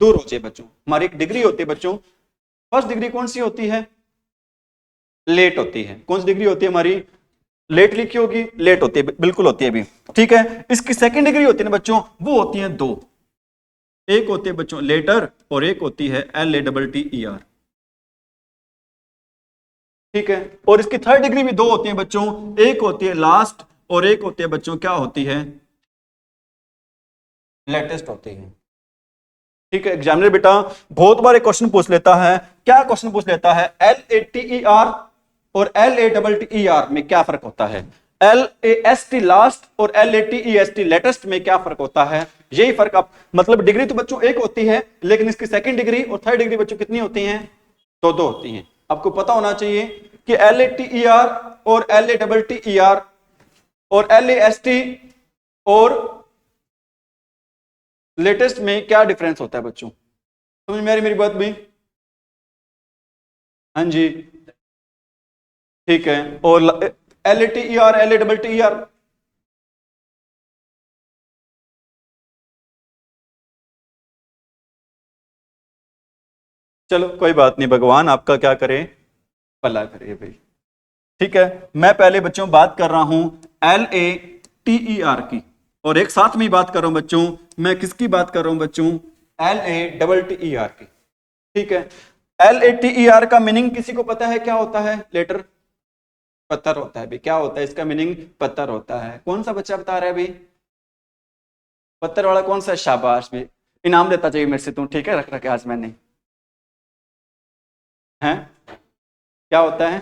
दूर हो जाए बच्चों। हमारी एक डिग्री होती है बच्चों, फर्स्ट डिग्री कौन सी होती है, लेट होती है। कौन सी डिग्री होती है हमारी, लेट लिखी होगी, लेट होती है, बिल्कुल होती है भी, ठीक है। इसकी सेकंड डिग्री होती है ना बच्चों, वो होती है दो, एक होती है बच्चों लेटर और एक होती है LATTER, ठीक है। और इसकी थर्ड डिग्री भी दो होती है बच्चों, एक होती है लास्ट और एक होती है बच्चों क्या होती है, लेटेस्ट होती है, ठीक है। एग्जामिनर बेटा बहुत बार एक क्वेश्चन पूछ लेता है, क्या क्वेश्चन पूछ लेता है, LATER और LATTER में क्या फर्क होता है, LAST लास्ट और LATEST लेटेस्ट में क्या फर्क होता है। यही फर्क आप, मतलब डिग्री तो बच्चों एक होती है, लेकिन इसकी सेकंड डिग्री और थर्ड डिग्री बच्चों कितनी होती हैं, दो दो होती हैं। आपको पता होना चाहिए कि LATER और LATTER और LAST और लेटेस्ट में क्या डिफरेंस होता है बच्चों, समझ में आ रही मेरी बात भी, हाँ जी, ठीक है। और LATER LATTER, चलो कोई बात नहीं, भगवान आपका क्या करे, भला करे भाई, ठीक है। मैं पहले बच्चों बात कर रहा हूं LATER की, और एक साथ में बात कर रहा हूं बच्चों, मैं किसकी बात कर रहा हूं बच्चों, LATTER की, ठीक है। LATER का मीनिंग किसी को पता है क्या होता है, लेटर, पत्थर होता है भाई, क्या होता है इसका मीनिंग, पत्थर होता है। कौन सा बच्चा बता रहा है भाई, पत्थर वाला कौन सा, शाबाश में, इनाम देता चाहिए मेरे से तू, ठीक है, रख रखे आज मैंने, हैं क्या होता है,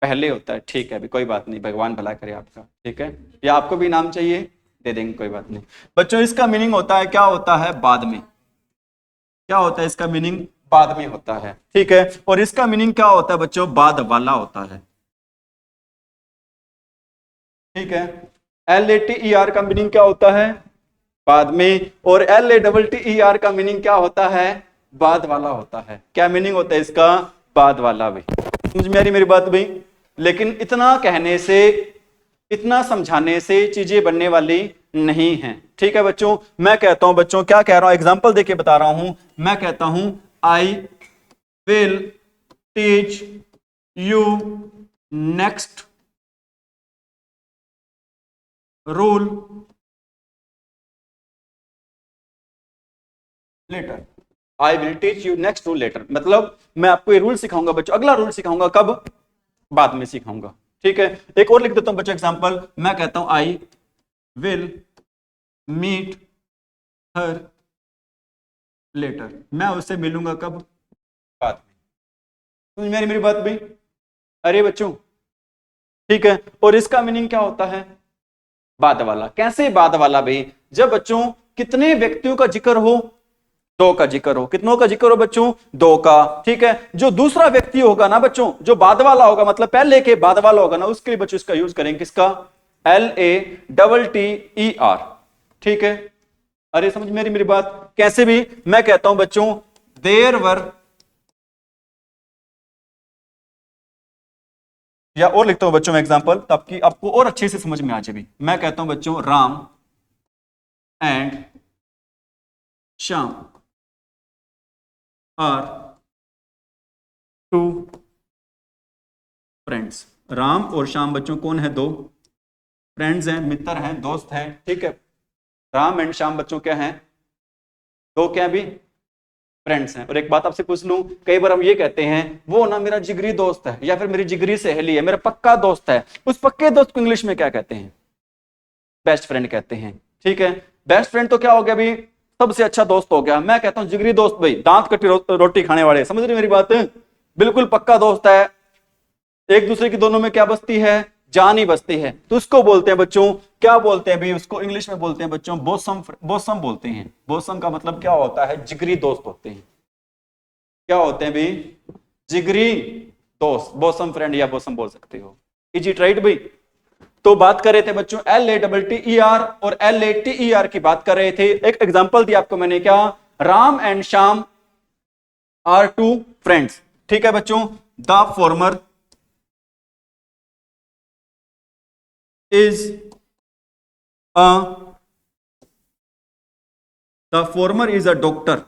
पहले होता है, ठीक है अभी कोई बात नहीं, भगवान भला करे आपका, ठीक है। या आपको भी इनाम चाहिए, दे देंगे, कोई बात नहीं बच्चों। इसका मीनिंग होता है, क्या होता है, बाद में, क्या होता है इसका मीनिंग, बाद में होता है, ठीक है। और इसका मीनिंग क्या होता है बच्चों, बाद वाला होता है, ठीक है। LATER का मीनिंग क्या होता है, बाद में, और LATTER का मीनिंग क्या होता है, बाद वाला होता है। क्या मीनिंग होता है इसका, बाद वाला भी, समझ में आ रही मेरी बात भाई। लेकिन इतना कहने से, इतना समझाने से चीजें बनने वाली नहीं है, ठीक है बच्चों। मैं कहता हूं बच्चों, क्या कह रहा हूं, एग्जाम्पल देके बता रहा हूं, मैं कहता हूं I will teach you next rule later, I will teach you next rule later, मतलब मैं आपको ये रूल सिखाऊंगा बच्चों, अगला रूल सिखाऊंगा कब, बाद में सिखाऊंगा, ठीक है। एक और लिख देता हूं बच्चों एग्जांपल, मैं कहता हूं I will meet her later, मैं उससे मिलूंगा कब, बाद में, समझ में आ रही मेरी बात भी, अरे बच्चों, ठीक है। और इसका मीनिंग क्या होता है, बाद वाला। कैसे बाद वाला भाई, जब बच्चों कितने व्यक्तियों का जिक्र हो, दो का जिक्र हो, कितनों का जिक्र हो बच्चों, दो का, ठीक है। जो दूसरा व्यक्ति होगा ना बच्चों, जो बाद वाला होगा, मतलब पहले के बाद वाला होगा ना, उसके लिए बच्चों इसका यूज करेंगे किसका, LATTER, ठीक है। अरे समझ मेरी बात, कैसे भी, मैं कहता हूं बच्चों देयर वर, या और लिखता हूं बच्चों में एग्जांपल, ताकि आपको और अच्छे से समझ में आ जाए भी। मैं कहता हूं बच्चों Ram and Shyam are two friends, Ram और श्याम बच्चों कौन है, दो फ्रेंड्स हैं, मित्र हैं, दोस्त हैं, ठीक है। राम एंड श्याम बच्चों क्या हैं, दो क्या भी फ्रेंड्स हैं। और एक बात आपसे पूछ लूं, कई बार हम ये कहते हैं वो ना मेरा जिगरी दोस्त है, या फिर मेरी जिगरी सहेली है, मेरा पक्का दोस्त है, उस पक्के दोस्त को इंग्लिश में क्या कहते हैं, बेस्ट फ्रेंड कहते हैं, ठीक है। बेस्ट फ्रेंड तो क्या हो गया भाई, सबसे अच्छा दोस्त हो गया। मैं कहता हूं जिगरी दोस्त भाई, दांत कटी रोटी खाने वाले, समझ रहे मेरी बात, बिल्कुल पक्का दोस्त है, एक दूसरे की दोनों में क्या बसती है, जान ही बसती है, तो उसको बोलते हैं बच्चों, क्या बोलते हैं भाई, उसको इंग्लिश में बोलते हैं बच्चों बोसम, बोसम बोलते हैं। बोसम का मतलब क्या होता है, जिगरी दोस्त होते हैं, क्या होते हैं भाई, जिगरी दोस्त, बोसम फ्रेंड या बोसम बोल सकते हो, इज इट राइट भाई, तो बात कर रहे थे बच्चों LATTER और LATER की बात कर रहे थे। एक एग्जांपल दिया आपको मैंने, क्या? Ram and Shyam are two friends. ठीक है बच्चों, the former is a the former is a doctor,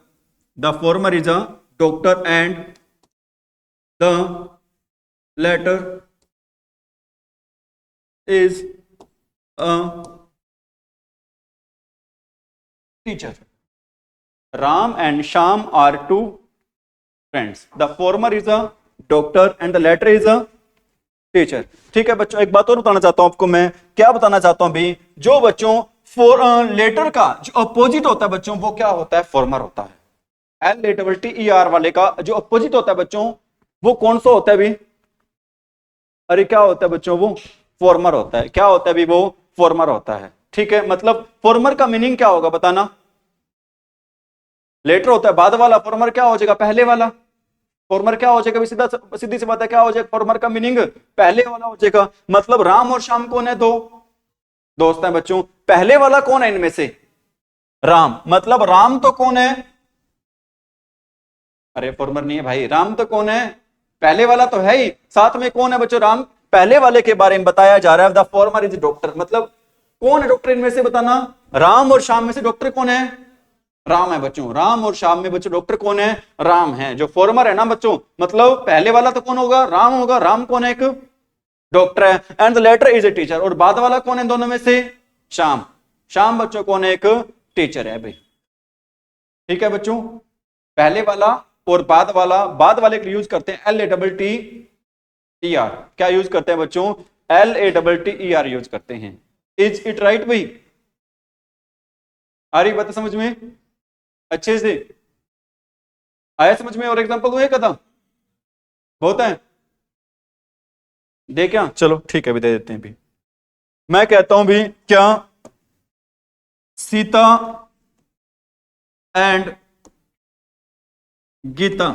the former is a doctor and the latter is a teacher. Ram and Sham are two friends. The former is a doctor and the latter is a teacher. ठीक है बच्चों, एक बात और बताना चाहता हूं आपको मैं। क्या बताना चाहता हूं भाई? जो बच्चों लेटर का जो अपोजिट होता है बच्चों, वो क्या होता है? फॉर्मर होता है। LATTER वाले का जो अपोजिट होता है बच्चों, वो कौन सा होता है भाई? अरे क्या होता है बच्चों? वो फॉर्मर होता है। क्या होता है भी? वो फॉर्मर होता है। ठीक है, मतलब फॉर्मर का मीनिंग क्या होगा बताना? लेटर होता है बाद वाला, फॉर्मर क्या हो जाएगा? पहले वाला। फॉर्मर क्या हो जाएगा? सीधा सीधी सी बात है, क्या हो जाएगा? फॉर्मर का मीनिंग पहले वाला हो जाएगा। मतलब राम और श्याम कौन है? दो दोस्त हैं बच्चों। पहले वाला कौन है इनमें से? राम। मतलब राम तो कौन है? अरे फॉर्मर नहीं है भाई, राम तो कौन है? पहले वाला तो है ही। साथ में कौन है बच्चों? राम। पहले वाले के बारे में बताया जा रहा है, द फॉर्मर इज डॉक्टर। मतलब कौन है डॉक्टर इनमें से बताना? राम और श्याम में से डॉक्टर कौन है? राम है बच्चों। राम और श्याम में बच्चों डॉक्टर कौन है? राम है। जो फॉर्मर है ना बच्चों, मतलब पहले वाला तो कौन होगा? राम होगा। राम कौन है? एक डॉक्टर है। And the latter is a teacher. और बाद वाला कौन है दोनों में से? श्याम। श्याम बच्चों कौन है? एक टीचर है भाई। ठीक है बच्चों, पहले वाला और बाद वाला, बाद वाले के लिए यूज करते हैं LATTER। क्या यूज करते हैं बच्चों? LATTER यूज करते हैं। इज इट राइट भाई? आ रही बात समझ में अच्छे से? आया समझ में? और एग्जांपल दो एक आधा बहुत है, दे क्या? चलो ठीक है भी, दे देते हैं भी। मैं कहता हूं भी, क्या Sita and Gita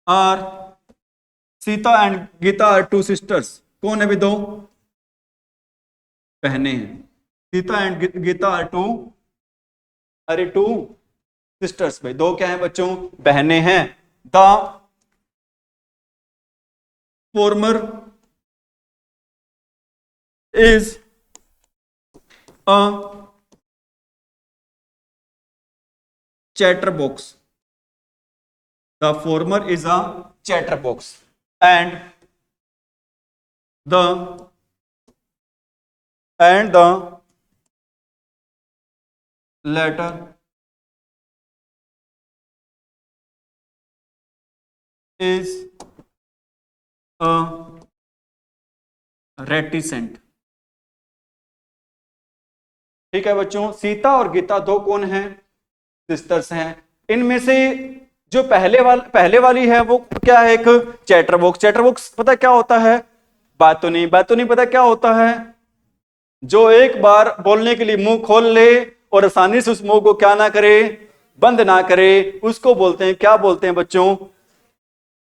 are Sita and Gita are two sisters. कौन है भी? दो बहनें हैं। Sita and Gita are two, अरे टू सिस्टर्स भाई। दो क्या है बच्चों? बहनें हैं। The former is a chatterbox, the former is a chatterbox and the latter is a reticent। ठीक है बच्चों, सीता और गीता दो कौन हैं? सिस्टर्स हैं। इनमें से जो पहले वाली है वो क्या है? एक चैटर बॉक्स। चैटर बॉक्स पता क्या होता है? बातूनी। बातूनी पता क्या होता है? जो एक बार बोलने के लिए मुंह खोल ले और आसानी से उस मुंह को क्या ना करे? बंद ना करे, उसको बोलते हैं, क्या बोलते हैं बच्चों?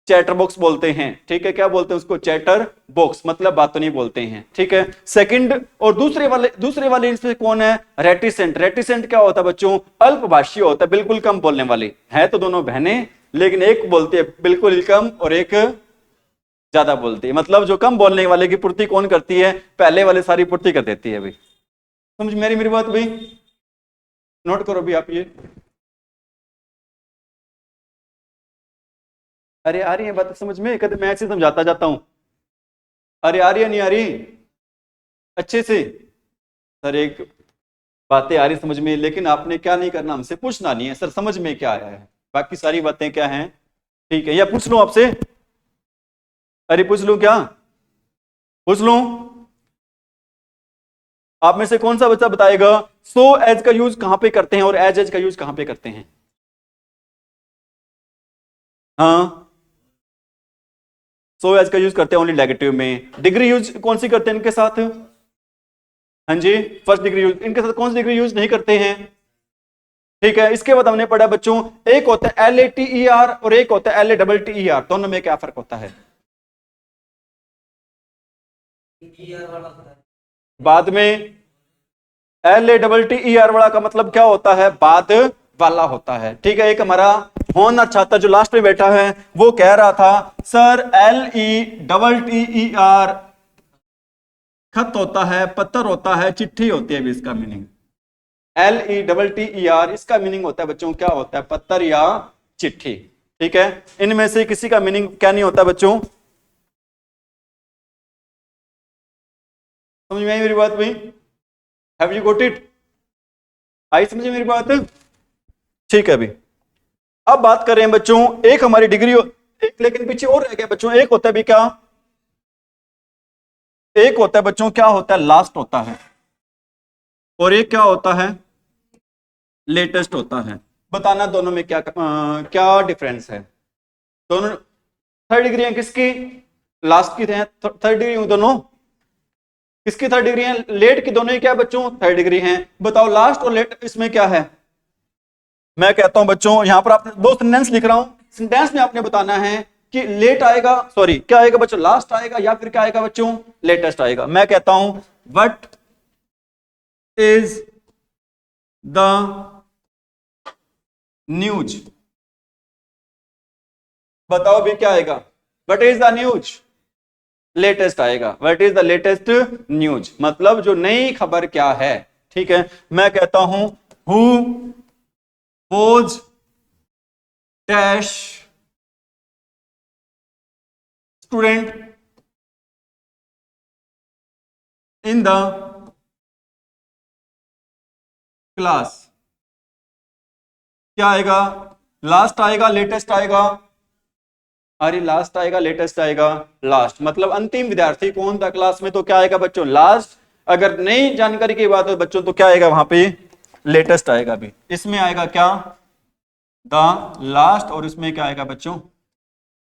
चैटर बॉक्स बोलते हैं। ठीक है, क्या बोलते हैं उसको? चैटर बॉक्स, मतलब बातूनी बोलते हैं। ठीक है, सेकंड और दूसरे वाले इसमें कौन है? रेटिसेंट। रेटिसेंट क्या होता है बच्चों? अल्पभाषी होता है, बिल्कुल कम बोलने वाले। है तो दोनों बहनें, लेकिन एक बोलती है बिल्कुल कम और एक ज्यादा बोलती है। मतलब जो कम बोलने वाले की पूर्ति कौन करती है? पहले वाले सारी पूर्ति कर देती है भाई। समझ मेरी बात भाई? नोट करो भी आप ये। अरे आ रही है बात समझ में? कहते मैं ऐसे समझाता जाता हूं। अरे आ रही है नहीं आ रही अच्छे से? सर एक बातें आ रही समझ में, लेकिन आपने क्या नहीं करना, हमसे पूछना नहीं है सर समझ में क्या आया है, बाकी सारी बातें क्या हैं? ठीक है, या पूछ लूं आपसे? अरे पूछ लूं क्या? पूछ लूं? आप में से कौन सा बच्चा बताएगा सो एज का यूज कहां पे करते हैं और एज का यूज कहां पे करते हैं? हाँ, सो एज का यूज करते हैं ओनली नेगेटिव में। डिग्री यूज कौन सी करते हैं इनके साथ? हाँ जी, फर्स्ट डिग्री यूज। इनके साथ कौन सी डिग्री यूज नहीं करते हैं? ठीक है, इसके बाद हमने पढ़ा बच्चों, एक होता है LATER और एक होता है LATTER। दोनों में क्या फर्क होता है? बाद में LATTER वाला का मतलब क्या होता है? बाद वाला होता है। ठीक है, एक हमारा होनर छात्र जो लास्ट में बैठा है वो कह रहा था सर LETTER खत होता है, पत्थर होता है, चिट्ठी होती है। भी इसका मीनिंग LETTER, इसका मीनिंग होता है बच्चों क्या होता है? पत्थर या चिट्ठी। ठीक है, इनमें से किसी का मीनिंग क्या नहीं होता बच्चों? समझ में आई मेरी बात भाई? Have you got it? आई समझे मेरी बात? ठीक है अभी अब बात कर रहे हैं बच्चों, एक हमारी डिग्री एक लेकिन पीछे और रह गया बच्चों। एक होता है भी क्या? एक होता है बच्चों क्या होता है? लास्ट होता है। और एक क्या होता है? लेटेस्ट होता है। बताना दोनों में क्या डिफरेंस है? दोनों थर्ड डिग्री है किसकी? लास्ट की है थर्ड डिग्री दोनों। किसकी थर्ड डिग्री है? लेट की दोनों ही क्या बच्चों? थर्ड डिग्री हैं। बताओ लास्ट और लेट इसमें क्या है? मैं कहता हूं बच्चों यहां पर आपने दो सेंटेंस लिख रहा हूं, सेंटेंस में आपने बताना है कि लेट आएगा, सॉरी क्या आएगा बच्चों? लास्ट आएगा या फिर क्या आएगा बच्चों? लेटेस्ट आएगा। मैं कहता हूं व्हाट इज द न्यूज। बताओ भी क्या आएगा? What is the news? Latest आएगा। What is the latest news मतलब जो नई खबर क्या है। ठीक है, मैं कहता हूं who was dash student in the class. क्या आएगा? लास्ट आएगा, लेटेस्ट आएगा? अरे लास्ट आएगा, लेटेस्ट आएगा। लास्ट मतलब अंतिम विद्यार्थी कौन था क्लास में, तो क्या आएगा बच्चों? लास्ट। अगर नई जानकारी की बात हो बच्चों तो क्या आएगा वहां पे? लेटेस्ट आएगा। भी इसमें आएगा क्या? The last. और इसमें क्या आएगा बच्चों?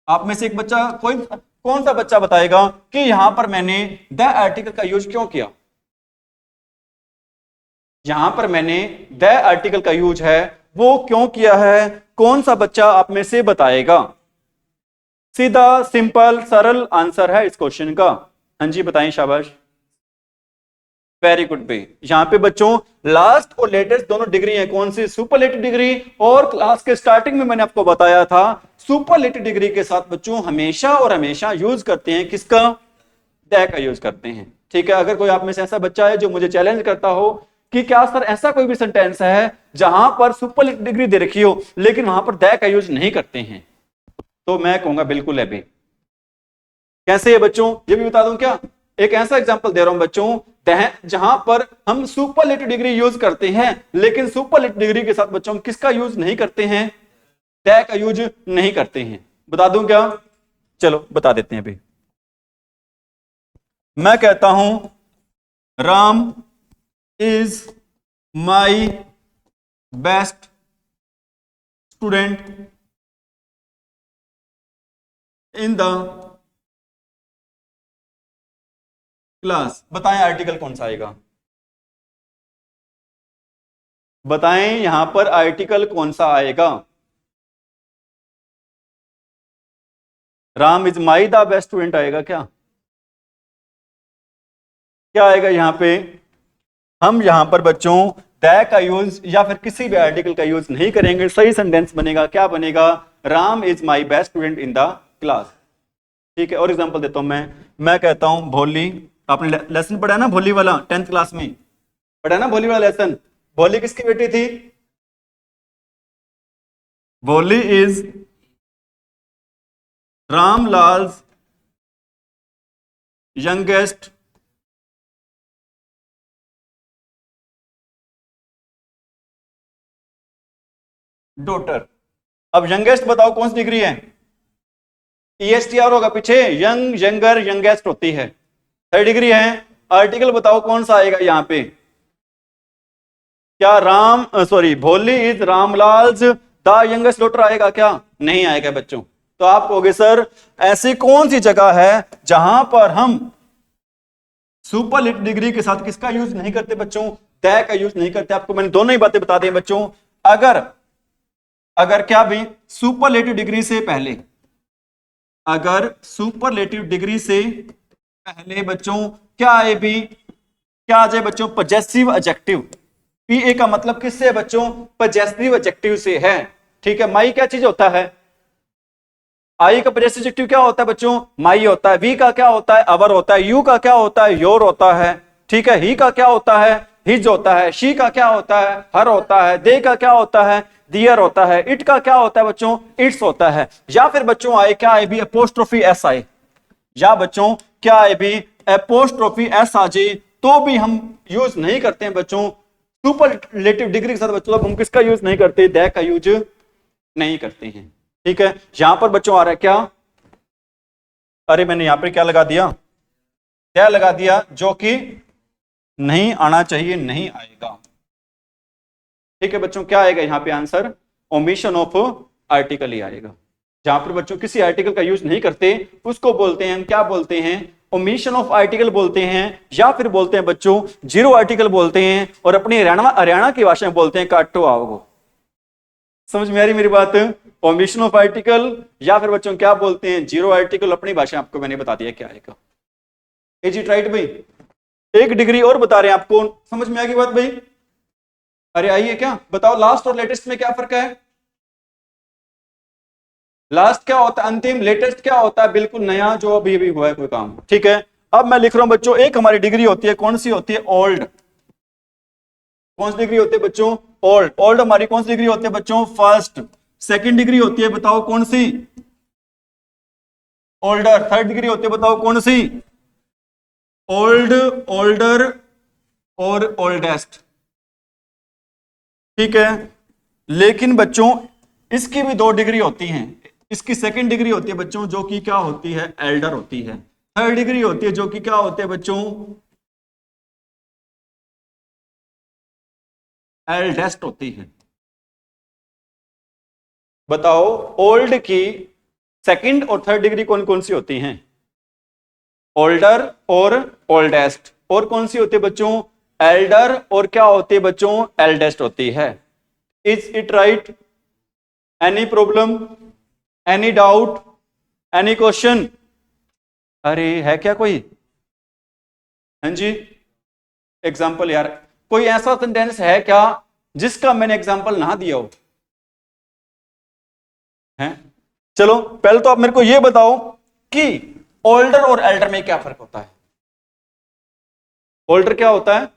आप में से एक बच्चा कोई कौन सा बच्चा बताएगा कि यहां पर मैंने द आर्टिकल का यूज क्यों किया? यहां पर मैंने द आर्टिकल का यूज है वो क्यों किया है? कौन सा बच्चा आप में से बताएगा? सीधा सिंपल सरल आंसर है इस क्वेश्चन का। हाँ जी बताएं, शाबाश, वेरी गुड बे। यहां पे बच्चों लास्ट और लेटेस्ट दोनों डिग्री है। कौन सी? Superlative degree. और क्लास के स्टार्टिंग में मैंने आपको बताया था सुपरलेटिव डिग्री के साथ बच्चों हमेशा और हमेशा यूज करते हैं किसका? द का यूज करते हैं। ठीक है, अगर कोई आप में से ऐसा बच्चा है जो मुझे चैलेंज करता हो कि क्या सर ऐसा कोई भी सेंटेंस है जहां पर सुपरलेटिव डिग्री दे रखी हो लेकिन वहां पर द का यूज नहीं करते हैं, तो मैं कहूंगा बिल्कुल है भी। कैसे है बच्चों ये भी बता दूं क्या? एक ऐसा एग्जांपल दे रहा हूं बच्चों जहां पर हम सुपरलेटिव डिग्री यूज करते हैं लेकिन सुपरलेटिव डिग्री के साथ बच्चों हम किसका यूज नहीं करते हैं? द का यूज नहीं करते हैं। बता दूं क्या? चलो बता देते हैं अभी। मैं कहता हूं Ram is my best student in the class. बताएं आर्टिकल कौन सा आएगा? बताएं यहां पर आर्टिकल कौन सा आएगा? Ram is my the best student आएगा क्या? क्या आएगा यहां पे? हम यहां पर बच्चों द का यूज या फिर किसी भी आर्टिकल का यूज नहीं करेंगे। सही सेंटेंस बनेगा क्या बनेगा? Ram is my best student in the class. ठीक है, और एग्जांपल देता हूं मैं कहता हूं भोली। आपने लेसन पढ़ा ना भोली वाला 10th क्लास में? पढ़ा ना भोली वाला लेसन? भोली किसकी बेटी थी? भोली इज रामलाल यंगेस्ट डॉटर। अब यंगेस्ट बताओ कौन सी डिग्री है? ESTR होगा पीछे, यंग, यंगर, यंगेस्ट होती है, थर्ड डिग्री है। आर्टिकल बताओ कौन सा आएगा यहां पे? क्या भोली is Ramlal the youngest daughter आएगा क्या? नहीं आएगा बच्चों। तो आप कहोगे सर ऐसी कौन सी जगह है जहां पर हम सुपरलेटिव डिग्री के साथ किसका यूज नहीं करते बच्चों? द का यूज नहीं करते। आपको मैंने दोनों ही बातें बता दी बच्चों। अगर क्या भी सुपरलेटिव डिग्री से पहले, अगर सुपरलेटिव डिग्री से पहले बच्चों क्या आए भी, क्या आ जाए बच्चों, पजेसिव एडजेक्टिव। पी ए का मतलब किससे है बच्चों, पजेसिव एडजेक्टिव से है। ठीक है, माई क्या चीज होता है, आई का पजेसिव एडजेक्टिव क्या होता है बच्चों, माई होता है। वी का क्या होता है, अवर होता है। यू का क्या होता है, योर होता है। ठीक है, ही का क्या होता है, हिज होता है। शी का क्या होता है, हर होता है। दे का क्या होता है, दियर होता है। इट का क्या होता है बच्चों, इट्स होता है। या फिर बच्चों आए क्या आए भी, अपोस्ट्रोफी एस आए, या बच्चों क्या आए भी, अपोस्ट्रोफी एस आ जाए, तो भी हम यूज नहीं करते हैं बच्चों सुपरलेटिव डिग्री के साथ बच्चों। हम किसका यूज नहीं करते, दैट का यूज नहीं करते हैं। ठीक है, यहां पर बच्चों आ रहा है क्या, अरे मैंने यहां पर क्या लगा दिया, क्या लगा दिया, जो कि नहीं आना चाहिए, नहीं आएगा। ठीक है बच्चों, क्या आएगा यहां पे आंसर, ओमिशन ऑफ आर्टिकल ही आएगा। जहां पर बच्चों किसी आर्टिकल का यूज नहीं करते उसको बोलते हैं हम, क्या बोलते हैं, ओमिशन ऑफ आर्टिकल बोलते हैं। या फिर बोलते हैं बच्चों जीरो आर्टिकल बोलते हैं, और अपनी हरियाणा की भाषा में बोलते हैं काटो आओगो। समझ में आ रही मेरी बात, ओमिशन ऑफ आर्टिकल या फिर बच्चों क्या बोलते हैं, जीरो आर्टिकल। अपनी भाषा आपको मैंने बता दिया क्या आएगा। इज इट राइट भाई, एक डिग्री और बता रहे हैं आपको, समझ में आ गई बात भाई। अरे आइए, क्या बताओ, लास्ट और लेटेस्ट में क्या फर्क है। लास्ट क्या होता है, अंतिम। लेटेस्ट क्या होता है, बिल्कुल नया, जो अभी अभी हुआ है कोई काम। ठीक है, अब मैं लिख रहा हूं बच्चों, एक हमारी डिग्री होती है, कौन सी होती है, ओल्ड। कौन सी डिग्री होती है बच्चों, ओल्ड। ओल्ड हमारी कौन सी डिग्री होती है बच्चों, फर्स्ट। सेकंड डिग्री होती है, बताओ कौन सी, ओल्डर। थर्ड डिग्री होती है, बताओ कौन सी, ओल्ड, ओल्डर और ओल्डेस्ट। ठीक है, लेकिन बच्चों इसकी भी दो डिग्री होती हैं। इसकी सेकंड डिग्री होती है बच्चों, जो कि क्या होती है, एल्डर होती है। थर्ड डिग्री होती है, जो कि क्या होती है बच्चों, एल्डेस्ट होती है। बताओ ओल्ड की सेकंड और थर्ड डिग्री कौन कौन सी होती हैं, ओल्डर और ओल्डेस्ट। और कौन सी होती है बच्चों, एल्डर और क्या होती है बच्चों, एल्डेस्ट होती है। Is it right, any problem, any doubt, any question. अरे है क्या कोई, हाँ जी, एग्जाम्पल यार, कोई ऐसा सेंटेंस है क्या जिसका मैंने एग्जाम्पल ना दिया हो, है। चलो पहले तो आप मेरे को यह बताओ कि ओल्डर और एल्डर में क्या फर्क होता है। ओल्डर क्या होता है,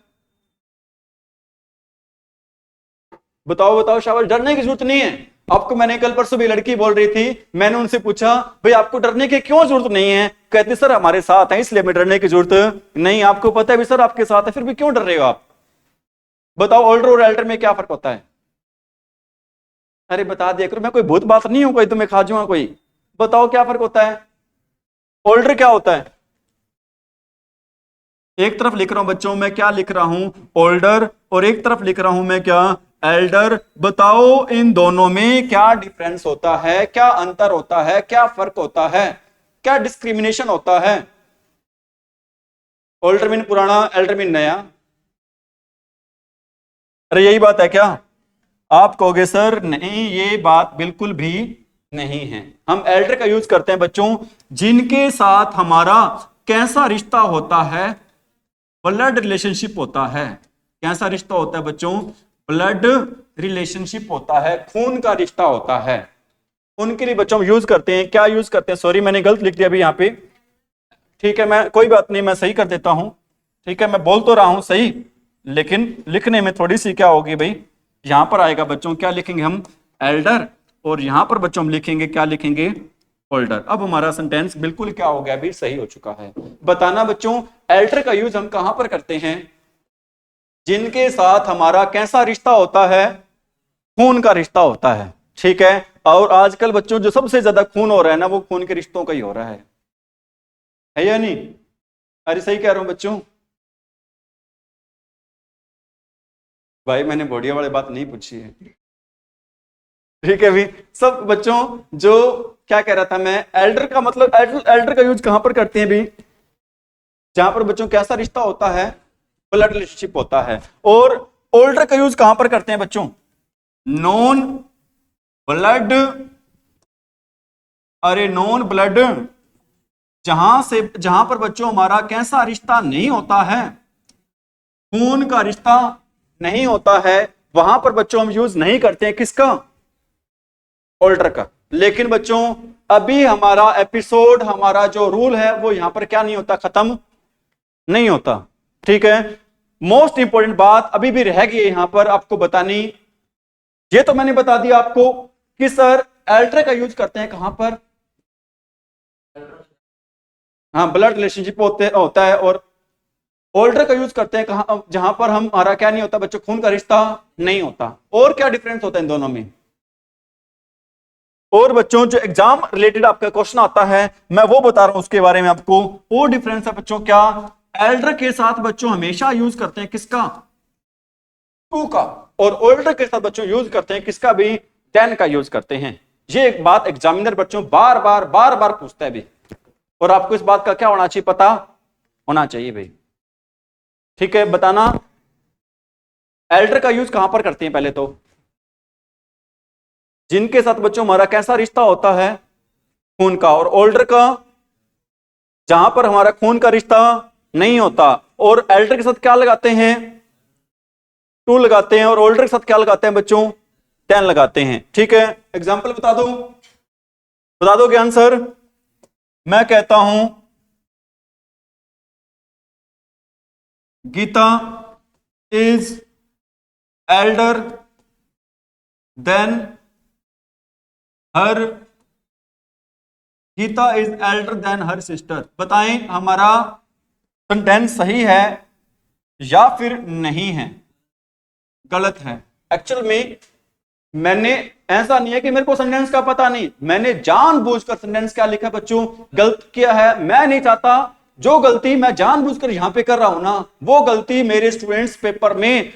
बताओ बताओ, शाबाश, डरने की जरूरत नहीं है आपको। मैंने कल परसों भी लड़की बोल रही थी, मैंने उनसे पूछा भाई आपको डरने की क्यों जरूरत नहीं है, कहते सर हमारे साथ है इसलिए हमें डरने की जरूरत नहीं। आपको पता है भी सर आपके साथ है, फिर भी क्यों डर रहे हो आप। बताओ ओल्डर और एल्डर में क्या फर्क होता है। अरे बता दिया करो, मैं कोई भूत बात नहीं हूं कोई तुम्हें खा जाऊंगा कोई। बताओ क्या फर्क होता है, ओल्डर क्या होता है, एक तरफ लिख रहा हूं बच्चों मैं, क्या लिख रहा हूं, ओल्डर, और एक तरफ लिख रहा हूं मैं क्या, एल्डर। बताओ इन दोनों में क्या डिफरेंस होता है, क्या अंतर होता है, क्या फर्क होता है, क्या डिस्क्रिमिनेशन होता है। ओल्डर मीन पुराना, एल्डर मीन नया। अरे यही बात है क्या, आप कहोगे सर नहीं ये बात बिल्कुल भी नहीं है। हम एल्डर का यूज करते हैं बच्चों जिनके साथ हमारा कैसा रिश्ता होता है, ब्लड रिलेशनशिप होता है। कैसा रिश्ता होता है बच्चों, ब्लड रिलेशनशिप होता है, खून का रिश्ता होता है। उनके लिए बच्चों हम यूज करते हैं, क्या यूज करते हैं, सॉरी मैंने गलत लिख दिया अभी यहाँ पे। ठीक है, मैं कोई बात नहीं, मैं सही कर देता हूं। ठीक है, मैं बोल तो रहा हूं सही, लेकिन लिखने में थोड़ी सी क्या होगी भाई, यहां पर आएगा बच्चों क्या लिखेंगे हम, एल्डर, और यहां पर बच्चों हम लिखेंगे क्या लिखेंगे, ओल्डर। अब हमारा सेंटेंस बिल्कुल क्या हो गया अभी, सही हो चुका है। बताना बच्चों एल्डर का यूज हम कहां पर करते हैं, जिनके साथ हमारा कैसा रिश्ता होता है, खून का रिश्ता होता है। ठीक है, और आजकल बच्चों जो सबसे ज्यादा खून हो रहा है ना, वो खून के रिश्तों का ही हो रहा है या नहीं। अरे सही कह रहा हूं बच्चों, भाई मैंने बढ़िया वाली बात नहीं पूछी है। ठीक है भी, सब बच्चों जो क्या कह रहा था मैं, एल्डर का मतलब, एल्डर का यूज कहां पर करते हैं भी, जहां पर बच्चों कैसा रिश्ता होता है, ब्लड रिलेशनशिप होता है। और ओल्डर का यूज कहां पर करते हैं बच्चों, नॉन ब्लड, अरे नॉन ब्लड जहां पर बच्चों हमारा कैसा रिश्ता नहीं होता है, खून का रिश्ता नहीं होता है, वहां पर बच्चों हम यूज नहीं करते हैं किसका, ओल्डर का। लेकिन बच्चों अभी हमारा एपिसोड, हमारा जो रूल है वो यहां पर क्या नहीं होता, खत्म नहीं होता। ठीक है, मोस्ट इंपॉर्टेंट बात अभी भी रह गई यहां पर आपको बतानी, ये तो मैंने बता दिया आपको कि सर एल्टर का यूज करते हैं कहां पर, हाँ ब्लड रिलेशनशिप होता है, और ओल्डर का यूज करते हैं कहां, जहां पर हमारा क्या नहीं होता बच्चों, खून का रिश्ता नहीं होता। और क्या डिफरेंस होता है इन दोनों में। और बच्चों जो एग्जाम रिलेटेड आपका क्वेश्चन आता है मैं वो बता रहा हूं उसके बारे में आपको। वो डिफरेंस है बच्चों क्या, एल्डर के साथ बच्चों हमेशा यूज करते हैं किसका, टू का, और ओल्डर के साथ बच्चों यूज करते हैं किसका भी, 10 का यूज करते हैं। ये एक बात एग्जामिनर बच्चों बार बार पूछता है भी, और आपको इस बात का क्या होना चाहिए, पता होना चाहिए भाई। ठीक है, बताना एल्डर का यूज कहां पर करते हैं, पहले तो जिनके साथ बच्चों हमारा कैसा रिश्ता होता है, खून का, और ओल्डर का जहां पर हमारा खून का रिश्ता नहीं होता। और एल्डर के साथ क्या लगाते हैं, 2 लगाते हैं, और ओल्डर के साथ क्या लगाते हैं बच्चों, 10 लगाते हैं। ठीक है, एग्जाम्पल बता दोगे आंसर। मैं कहता हूं Gita is elder than her, Gita is elder than her sister. बताएं हमारा सेंटेंस सही है या फिर नहीं है, गलत है। एक्चुअल में मैंने, ऐसा नहीं है कि मेरे को सेंटेंस का पता नहीं, मैंने जानबूझकर सेंटेंस क्या लिखा बच्चों, गलत किया है। मैं नहीं चाहता जो गलती मैं जानबूझकर यहां पे कर रहा हूं ना, वो गलती मेरे स्टूडेंट्स पेपर में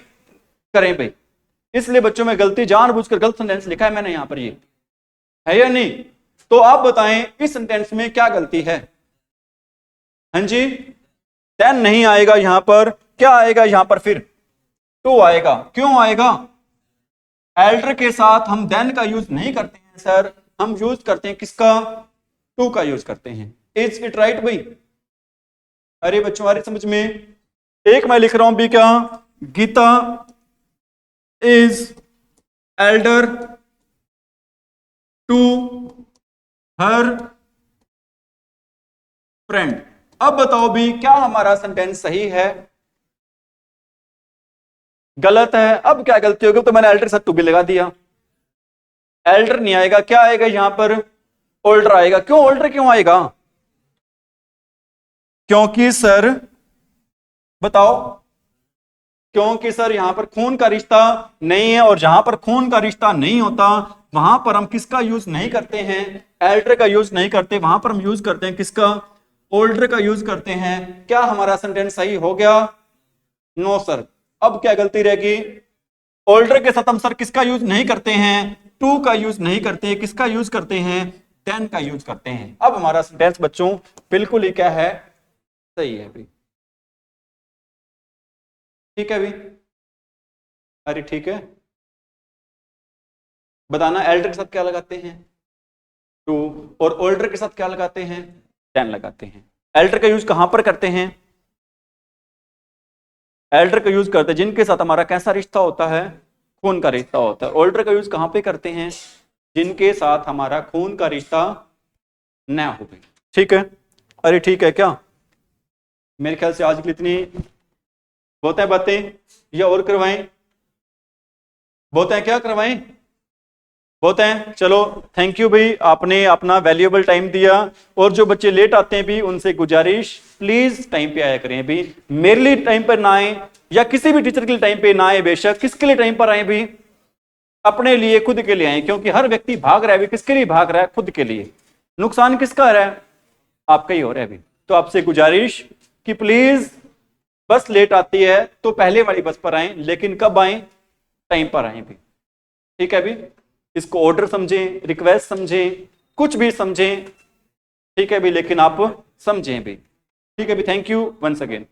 करें भाई। इसलिए बच्चों में गलती जानबूझकर गलत सेंटेंस लिखा है मैंने यहां पर, ये है या नहीं। तो आप बताएं इस सेंटेंस में क्या गलती है। हाँ जी, 10 नहीं आएगा यहां पर, क्या आएगा यहां पर, फिर 2 आएगा। क्यों आएगा, एल्डर के साथ हम देन का यूज नहीं करते हैं सर, हम यूज करते हैं किसका, 2 का यूज करते हैं। इज इट राइट भाई। अरे बच्चों अरे समझ में, एक मैं लिख रहा हूं भी क्या, Gita is elder to her friend. अब बताओ भी क्या हमारा सेंटेंस सही है, गलत है। अब क्या गलती होगी, तो मैंने एल्डर के साथ 2 भी लगा दिया, एल्डर नहीं आएगा, क्या आएगा यहां पर, ओल्डर आएगा। क्यों ओल्डर क्यों आएगा, क्योंकि सर बताओ, क्योंकि सर यहां पर खून का रिश्ता नहीं है, और जहां पर खून का रिश्ता नहीं होता वहां पर हम किसका यूज नहीं करते हैं, एल्डर का यूज नहीं करते, वहां पर हम यूज करते हैं किसका, ओल्डर का यूज करते हैं। क्या हमारा सेंटेंस सही हो गया, नो सर। अब क्या गलती रहेगी, ओल्डर के साथ हम सर किसका यूज नहीं करते हैं, 2 का यूज नहीं करते, किसका यूज करते हैं, 10 का यूज करते हैं। अब हमारा सेंटेंस बच्चों बिल्कुल ही क्या है, सही है भी। ठीक है भी, अरे ठीक है, बताना एल्डर के साथ क्या लगाते हैं, 2, और ओल्डर के साथ क्या लगाते हैं, 10 लगाते हैं। एल्डर का यूज कहां पर करते हैं, एल्डर का यूज करते हैं जिनके साथ हमारा कैसा रिश्ता होता है, खून का रिश्ता होता है। ओल्डर का यूज कहां पे करते हैं, जिनके साथ हमारा खून का रिश्ता न हो। ठीक है, अरे ठीक है क्या, मेरे ख्याल से आज के लिए इतनी बहुत है बातें, या और करवाएं, बहुत है क्या करवाएं, बहुत है। चलो थैंक यू भाई, आपने अपना वैल्यूएबल टाइम दिया। और जो बच्चे लेट आते हैं भी उनसे गुजारिश प्लीज टाइम पे आया करें भी, मेरे लिए टाइम पर ना आए या किसी भी टीचर के लिए टाइम पे ना आए, बेशक किसके लिए टाइम पर आए भी, अपने लिए खुद के लिए आए। क्योंकि हर व्यक्ति भाग रहा है भी, किसके लिए भाग रहा है, खुद के लिए। नुकसान किसका रहा है, आपका ही हो रहा है भी। तो आपसे गुजारिश कि प्लीज बस लेट आती है तो पहले वाली बस पर आए, लेकिन कब आए, टाइम पर आए भी। ठीक है भी, इसको ऑर्डर समझें, रिक्वेस्ट समझें, कुछ भी समझें, ठीक है भी, लेकिन आप समझें भी। ठीक है भी, थैंक यू वंस अगेन।